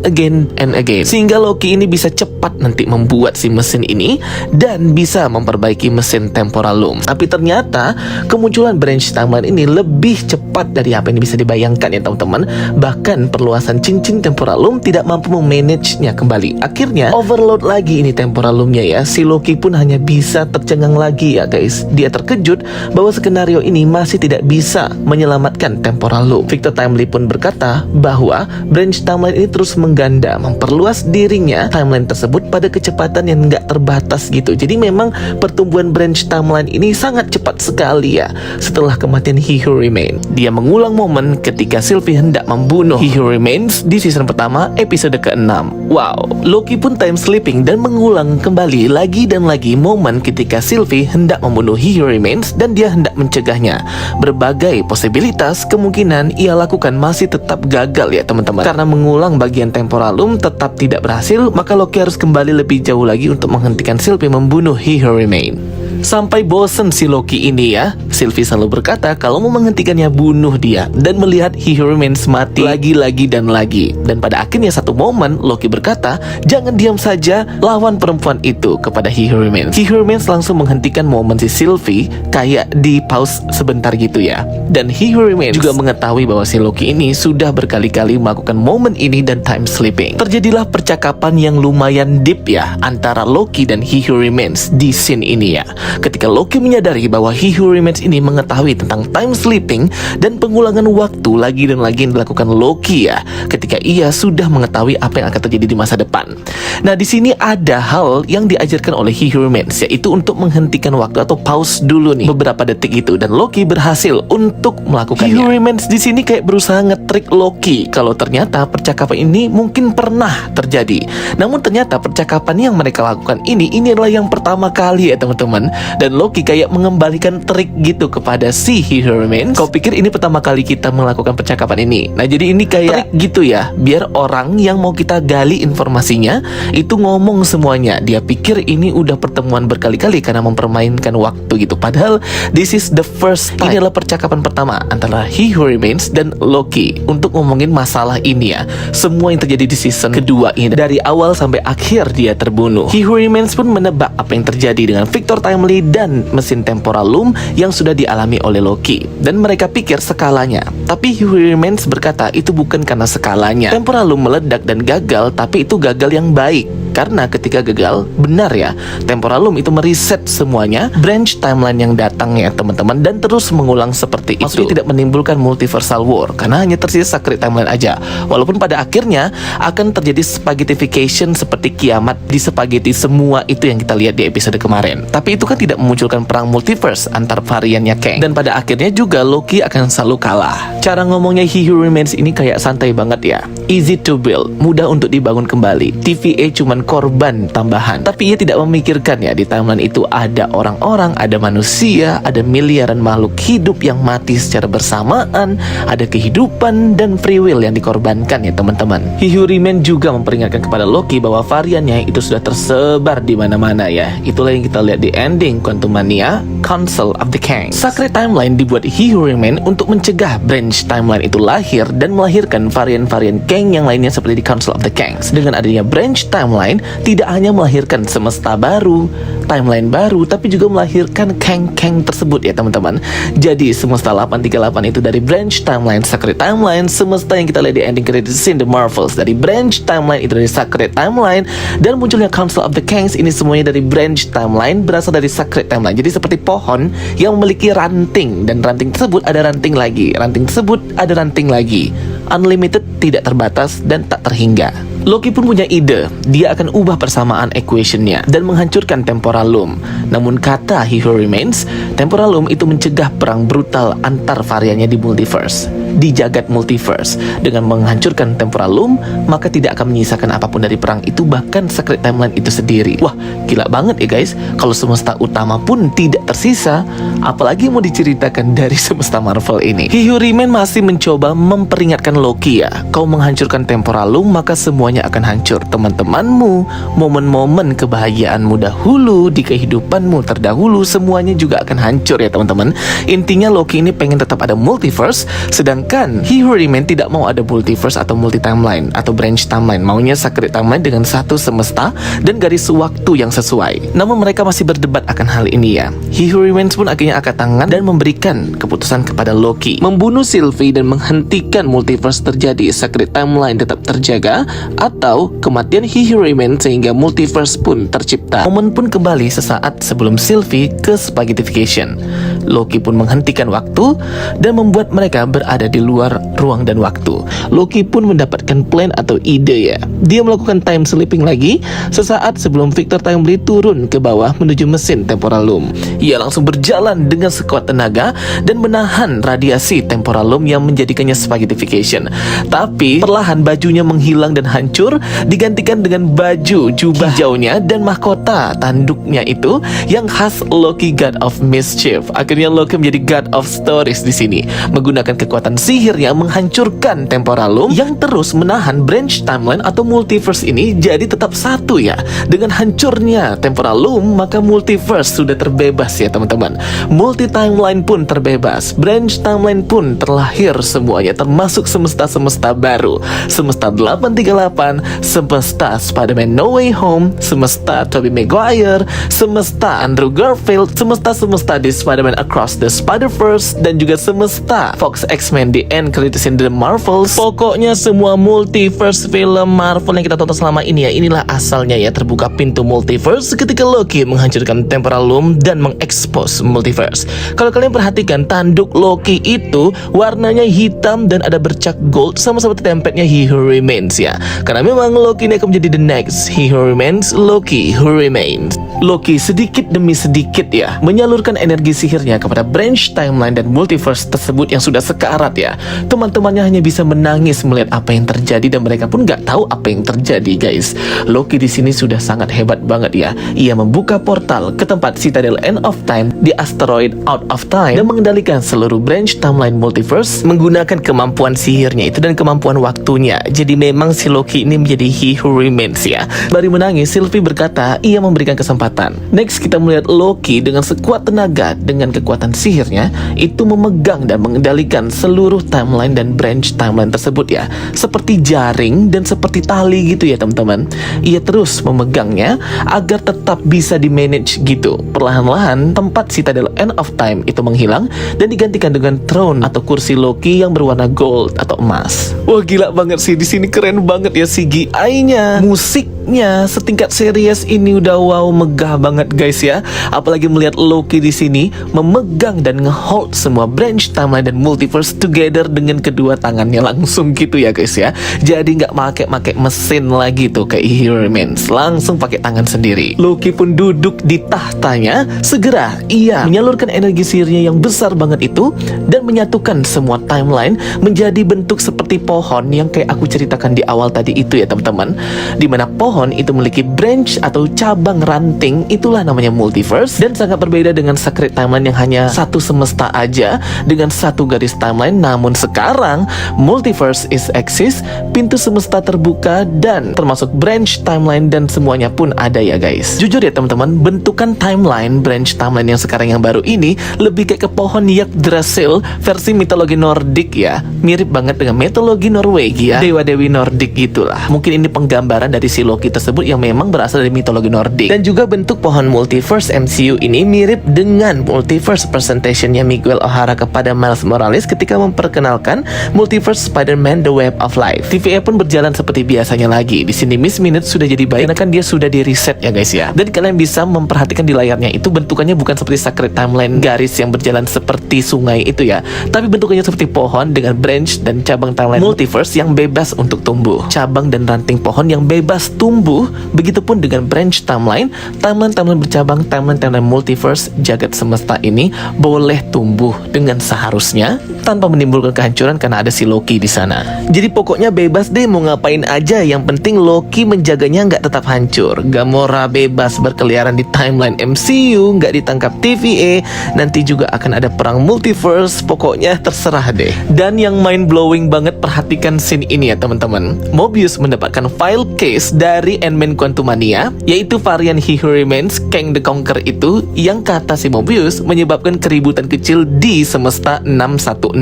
and again. Sehingga Loki ini bisa cepat nanti membuat si mesin ini dan bisa memperbaiki mesin temporal loom. Tapi ternyata kemunculan branch timeline ini lebih cepat dari apa yang bisa dibayangkan ya teman-teman. Bahkan perluasan cincin temporal loom tidak mampu memanage-nya kembali. Akhirnya overload lagi ini temporal loom-nya ya. Si Loki pun hanya bisa tercengang lagi ya guys. Dia terkejut bahwa skenario ini masih tidak bisa menyelamatkan temporal loop. Victor Timely pun berkata bahwa branch timeline ini terus mengganda, memperluas dirinya timeline tersebut pada kecepatan yang nggak terbatas gitu. Jadi memang pertumbuhan branch timeline ini sangat cepat sekali ya. Setelah kematian He Who Remains, dia mengulang momen ketika Sylvie hendak membunuh He Who Remains di season pertama episode ke-6. Wow, Loki pun time sleeping dan mengulang kembali lagi dan lagi momen ketika Sylvie hendak membunuh He Who Remains dan dia hendak mencegahnya. Berbagai posibilitas kemungkinan ia lakukan masih tetap gagal ya teman-teman. Karena mengulang bagian temporal loom tetap tidak berhasil, maka Loki harus kembali lebih jauh lagi untuk menghentikan Sylvie membunuh He Who Remains. Sampai bosen si Loki ini ya, Sylvie selalu berkata kalau mau menghentikannya bunuh dia dan melihat He Who Remains mati lagi dan lagi. Dan pada akhirnya satu momen Loki berkata jangan diam saja, lawan perempuan itu kepada He Who Remains. He Who Remains langsung menghentikan momen si Sylvie kayak di pause sebentar gitu ya. Dan He Who Remains juga mengetahui bahwa si Loki ini sudah berkali-kali melakukan momen ini dan time sleeping. Terjadilah percakapan yang lumayan deep ya antara Loki dan He Who Remains di scene ini ya. Ketika Loki menyadari bahwa He Who Remains ini mengetahui tentang time sleeping dan pengulangan waktu lagi dan lagi yang dilakukan Loki ya, ketika ia sudah mengetahui apa yang akan terjadi di masa depan. Nah, di sini ada hal yang diajarkan oleh He Who Remains, yaitu untuk menghentikan waktu atau pause dulu nih beberapa detik itu, dan Loki berhasil untuk melakukannya. He Who Remains di sini kayak berusaha ngetrik Loki kalau ternyata percakapan ini mungkin pernah terjadi. Namun ternyata percakapan yang mereka lakukan ini adalah yang pertama kali ya teman-teman. Dan Loki kayak mengembalikan trik gitu kepada si He Who Remains. Kau pikir ini pertama kali kita melakukan percakapan ini? Nah, jadi ini kayak trik gitu ya, biar orang yang mau kita gali informasinya itu ngomong semuanya. Dia pikir ini udah pertemuan berkali-kali karena mempermainkan waktu gitu. Padahal this is the first time. Ini adalah percakapan pertama antara He Who Remains dan Loki untuk ngomongin masalah ini ya. Semua yang terjadi di season kedua ini dari awal sampai akhir dia terbunuh. He Who Remains pun menebak apa yang terjadi dengan Victor Timely dan mesin temporal loom yang sudah dialami oleh Loki, dan mereka pikir skalanya. Tapi He Who Remains berkata itu bukan karena skalanya. Temporal loom meledak dan gagal, tapi itu gagal yang baik. Karena ketika gagal, benar ya, temporal loom itu mereset semuanya, branch timeline yang datang ya teman-teman, dan terus mengulang seperti itu. Maksudnya tidak menimbulkan multiversal war, karena hanya tersisa secret timeline aja. Walaupun pada akhirnya akan terjadi spaghettification seperti kiamat di spaghetti semua itu yang kita lihat di episode kemarin. Tapi itu kan tidak memunculkan perang multiverse antar variannya Kang. Dan pada akhirnya juga Loki akan selalu kalah. Cara ngomongnya He Who Remains ini kayak santai banget ya. Easy to build, mudah untuk dibangun kembali. TVA cuman korban tambahan. Tapi ia tidak memikirkan ya di timeline itu ada orang-orang, ada manusia, ada miliaran makhluk hidup yang mati secara bersamaan, ada kehidupan dan free will yang dikorbankan ya teman-teman. He Who Remains juga memperingatkan kepada Loki bahwa variannya itu sudah tersebar di mana-mana ya. Itulah yang kita lihat di ending Quantumania. Council of the Kangs. Sacred Timeline dibuat He Who Remains untuk mencegah branch timeline itu lahir dan melahirkan varian-varian Kang yang lainnya seperti di Council of the Kangs. Dengan adanya branch timeline, tidak hanya melahirkan semesta baru, timeline baru, tapi juga melahirkan Kang-Kang tersebut ya teman-teman. Jadi semesta 838 itu dari branch timeline, Sacred Timeline. Semesta yang kita lihat di ending credit scene The Marvels dari branch timeline, itu dari Sacred Timeline. Dan munculnya Council of the Kangs ini semuanya dari branch timeline, berasal dari Sacred Timeline. Jadi seperti pohon yang memiliki ranting, dan ranting tersebut ada ranting lagi, ranting tersebut ada ranting lagi. Unlimited, tidak terbatas dan tak terhingga. Loki pun punya ide, dia akan ubah persamaan equationnya dan menghancurkan Temporal Loom. Namun kata He Who Remains, Temporal Loom itu mencegah perang brutal antar variannya di multiverse, di jagat multiverse. Dengan menghancurkan Temporal Loom, maka tidak akan menyisakan apapun dari perang itu, bahkan Sacred Timeline itu sendiri. Wah, gila banget ya guys. Kalau semesta utama pun tidak tersisa, apalagi mau diceritakan dari semesta Marvel ini. He Who Remains masih mencoba memperingatkan Loki ya, kau menghancurkan Temporal Loom, maka semuanya akan hancur. Teman-temanmu, momen-momen kebahagiaanmu dahulu, di kehidupanmu terdahulu, semuanya juga akan hancur ya teman-teman. Intinya Loki ini pengen tetap ada multiverse, sedangkan He Who Remains tidak mau ada multiverse atau multi timeline atau branch timeline. Maunya Sacred Timeline dengan satu semesta dan garis waktu yang sesuai. Namun mereka masih berdebat akan hal ini ya. He Who Remains pun akhirnya angkat tangan dan memberikan keputusan kepada Loki, membunuh Sylvie dan menghentikan multiverse terjadi, Sacred Timeline tetap terjaga, atau kematian He Who Remains sehingga multiverse pun tercipta. Momen pun kembali sesaat sebelum Sylvie ke Spaghettification. Loki pun menghentikan waktu dan membuat mereka berada di luar ruang dan waktu. Loki pun mendapatkan plan atau ide ya. Dia melakukan time slipping lagi sesaat sebelum Victor Timely turun ke bawah menuju mesin Temporal Loom. Ia langsung berjalan dengan sekuat tenaga dan menahan radiasi Temporal Loom yang menjadikannya Spaghettification. Tapi perlahan bajunya menghilang dan hancur, digantikan dengan baju jubah hijaunya dan mahkota tanduknya itu yang khas Loki God of Mischief. Akhirnya Loki menjadi God of Stories di sini, menggunakan kekuatan sihirnya menghancurkan Temporal Loom yang terus menahan branch timeline atau multiverse ini jadi tetap satu ya. Dengan hancurnya Temporal Loom, maka multiverse sudah terbebas ya teman-teman. Multi timeline pun terbebas, branch timeline pun terlahir semuanya, termasuk semesta-semesta baru, semesta 838, semesta Spider-Man No Way Home, semesta Tobey Maguire, semesta Andrew Garfield, semesta-semesta di Spider-Man Across the Spider-Verse, dan juga semesta Fox X-Men di end credits in The Marvels. Pokoknya semua multiverse film Marvel yang kita tonton selama ini ya, inilah asalnya ya. Terbuka pintu multiverse ketika Loki menghancurkan Temporal Loom dan mengekspos multiverse. Kalau kalian perhatikan, tanduk Loki itu warnanya hitam dan ada bercak gold, sama seperti tempatnya He Who Remains ya. Karena memang Loki ini akan menjadi the next He Who Remains, Loki Who Remains. Loki sedikit demi sedikit ya menyalurkan energi sihirnya kepada branch timeline dan multiverse tersebut yang sudah sekarat ya. Teman-temannya hanya bisa menangis melihat apa yang terjadi dan mereka pun nggak tahu apa yang terjadi guys. Loki di sini sudah sangat hebat banget ya. Ia membuka portal ke tempat Citadel End of Time di asteroid Out of Time dan mengendalikan seluruh branch timeline multiverse menggunakan kemampuan sihirnya itu dan kemampuan waktunya. Jadi memang si Loki ini menjadi He Who Remains ya. Bari menangis, Sylvie berkata ia memberikan kesempatan. Next kita melihat Loki dengan sekuat tenaga dengan kekuatan sihirnya itu memegang dan mengendalikan seluruh timeline dan branch timeline tersebut ya. Seperti jaring dan seperti tali gitu ya teman-teman. Ia terus memegangnya agar tetap bisa di-manage gitu. Perlahan-lahan tempat Citadel End of Time itu menghilang dan digantikan dengan throne atau kursi Loki yang berwarna gold atau emas. Wah gila banget sih, di sini keren banget ya CGI-nya, musiknya setingkat series ini udah wow, megah banget guys ya. Apalagi melihat Loki di sini memegang dan ngehold semua branch timeline dan multiverse together dengan kedua tangannya langsung gitu ya guys ya. Jadi nggak pakai mesin lagi tuh kayak He Who Remains, langsung pakai tangan sendiri. Loki pun duduk di tahtanya. Segera ia menyalurkan energi sihirnya yang besar banget itu dan menyatukan semua timeline menjadi bentuk seperti pohon yang kayak aku ceritakan di awal tadi itu ya teman-teman. Dimana pohon itu memiliki branch atau cabang ranting thing, itulah namanya multiverse. Dan sangat berbeda dengan Sacred Timeline yang hanya satu semesta aja dengan satu garis timeline. Namun sekarang multiverse is exist, pintu semesta terbuka dan termasuk branch timeline dan semuanya pun ada ya guys. Jujur ya teman-teman, bentukan timeline branch timeline yang sekarang yang baru ini lebih kayak ke pohon Yggdrasil versi mitologi Nordik ya. Mirip banget dengan mitologi Norwegia, dewa-dewi Nordik gitulah. Mungkin ini penggambaran dari si Loki tersebut yang memang berasal dari mitologi Nordik. Dan juga bentuk pohon multiverse MCU ini mirip dengan multiverse presentationnya Miguel O'Hara kepada Miles Morales ketika memperkenalkan multiverse Spider-Man The Web of Life. TVA pun berjalan seperti biasanya lagi. Di sini Miss Minutes sudah jadi baik karena kan dia sudah di reset ya guys ya. Dan kalian bisa memperhatikan di layarnya itu bentukannya bukan seperti Sacred Timeline garis yang berjalan seperti sungai itu ya, tapi bentukannya seperti pohon dengan branch dan cabang timeline multiverse yang bebas untuk tumbuh. Cabang dan ranting pohon yang bebas tumbuh. Begitupun dengan branch timeline, timeline bercabang, timeline multiverse jagat semesta ini boleh tumbuh dengan seharusnya tanpa menimbulkan kehancuran karena ada si Loki di sana. Jadi pokoknya bebas deh mau ngapain aja, yang penting Loki menjaganya nggak tetap hancur. Gamora bebas berkeliaran di timeline MCU, nggak ditangkap TVA. Nanti juga akan ada perang multiverse. Pokoknya terserah deh. Dan yang mind blowing banget, perhatikan scene ini ya teman-teman. Mobius mendapatkan file case dari Ant-Man Quantumania, yaitu varian He Who Remains, Kang the Conqueror itu, yang kata si Mobius menyebabkan keributan kecil di semesta 616.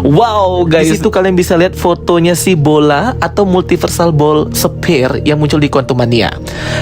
Wow guys, di situ kalian bisa lihat fotonya si bola atau multiversal ball sphere yang muncul di Quantumania.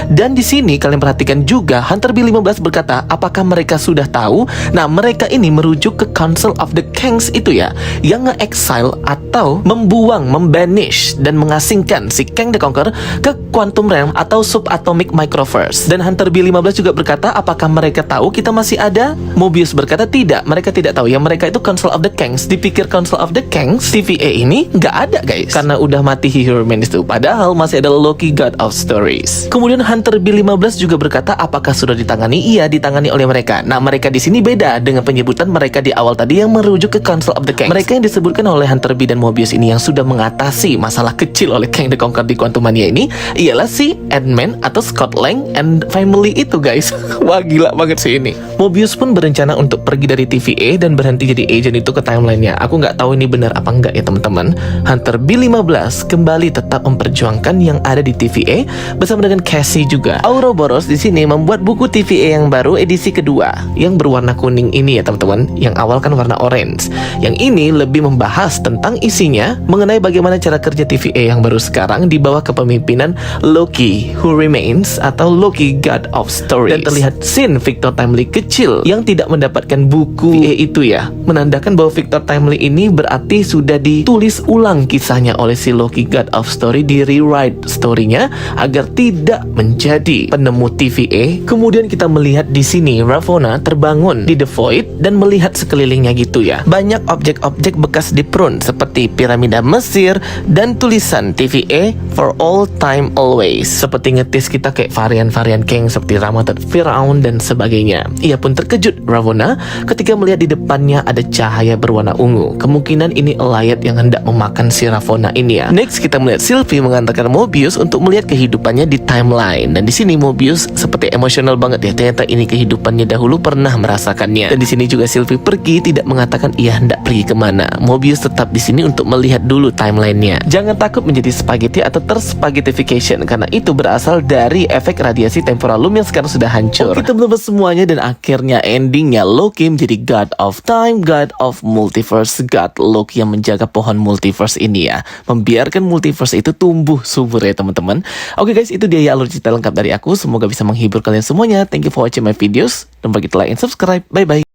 Dan di sini kalian perhatikan juga Hunter B15 berkata, apakah mereka sudah tahu? Nah, mereka ini merujuk ke Council of the Kangs itu ya, yang nge-exile atau membuang, membanish dan mengasingkan si Kang the Conqueror ke Quantum Realm atau Subatomic Microverse. Dan Hunter B15 juga berkata, apakah mereka tahu kita masih ada? Mobius berkata tidak, mereka tidak tahu. Yang mereka itu Council of the Kangs. Dipikir Council of the Kangs, TVA ini nggak ada guys, karena udah mati He Who Remains itu. Padahal masih ada Loki God of Stories. Kemudian Hunter B15 juga berkata, apakah sudah ditangani? Iya, ditangani oleh mereka. Nah, mereka di sini beda dengan penyebutan mereka di awal tadi yang merujuk ke Council of the Kangs. Mereka yang disebutkan oleh Hunter B dan Mobius ini yang sudah mengatasi masalah kecil oleh Kang the Conqueror di Quantumania ini ialah si Ant-Man atau Scott Lang and family itu guys. Wah gila banget sih ini. Mobius pun berencana untuk pergi dari TVA dan berhenti jadi agent itu ke timelinenya. Aku nggak tahu ini benar apa enggak ya teman-teman. Hunter B15 kembali tetap memperjuangkan yang ada di TVA bersama dengan Cassie juga. Ouroboros di sini membuat buku TVA yang baru edisi kedua yang berwarna kuning ini ya teman-teman. Yang awal kan warna orange. Yang ini lebih membahas tentang isinya mengenai bagaimana cara kerja TVA yang baru sekarang di bawah kepemimpinan Loki Who Remains atau Loki God of Stories. Dan terlihat scene Victor Timely kecil yang tidak mendapatkan buku TVA itu ya, menandakan bahwa Victor Timely ini berarti sudah ditulis ulang kisahnya oleh si Loki God of Story, di rewrite storynya agar tidak menjadi penemu TVA. Kemudian kita melihat di sini Ravonna terbangun di The Void dan melihat sekelilingnya gitu ya. Banyak objek-objek bekas di prune seperti piramida Mesir dan tulisan TVA for all time always. Seperti ngetis kita kayak varian-varian Kang seperti Ramadan Firaun dan sebagainya. Ia pun terkejut Ravonna ketika melihat di depannya ada cahaya berwarna ungu. Kemungkinan ini Allied yang hendak memakan si Ravonna ini ya. Next kita melihat Sylvie mengantarkan Mobius untuk melihat kehidupannya di timeline. Dan di sini Mobius seperti emosional banget ya. Ternyata ini kehidupannya dahulu pernah merasakannya. Dan di sini juga Sylvie pergi tidak mengatakan ia hendak pergi kemana. Mobius tetap di sini untuk melihat dulu timelinenya. Jangan takut menjadi spaghetti atau terspaghettification karena itu berasal dari efek radiasi temporalum yang sekarang sudah hancur. Oke teman-teman semuanya, dan akhirnya endingnya Loki menjadi God of Time, God of Multiverse, God Loki yang menjaga pohon multiverse ini ya, membiarkan multiverse itu tumbuh subur ya teman-teman. Oke guys, itu dia ya alur cerita lengkap dari aku. Semoga bisa menghibur kalian semuanya. Thank you for watching my videos. Don't forget to like and subscribe. Bye bye.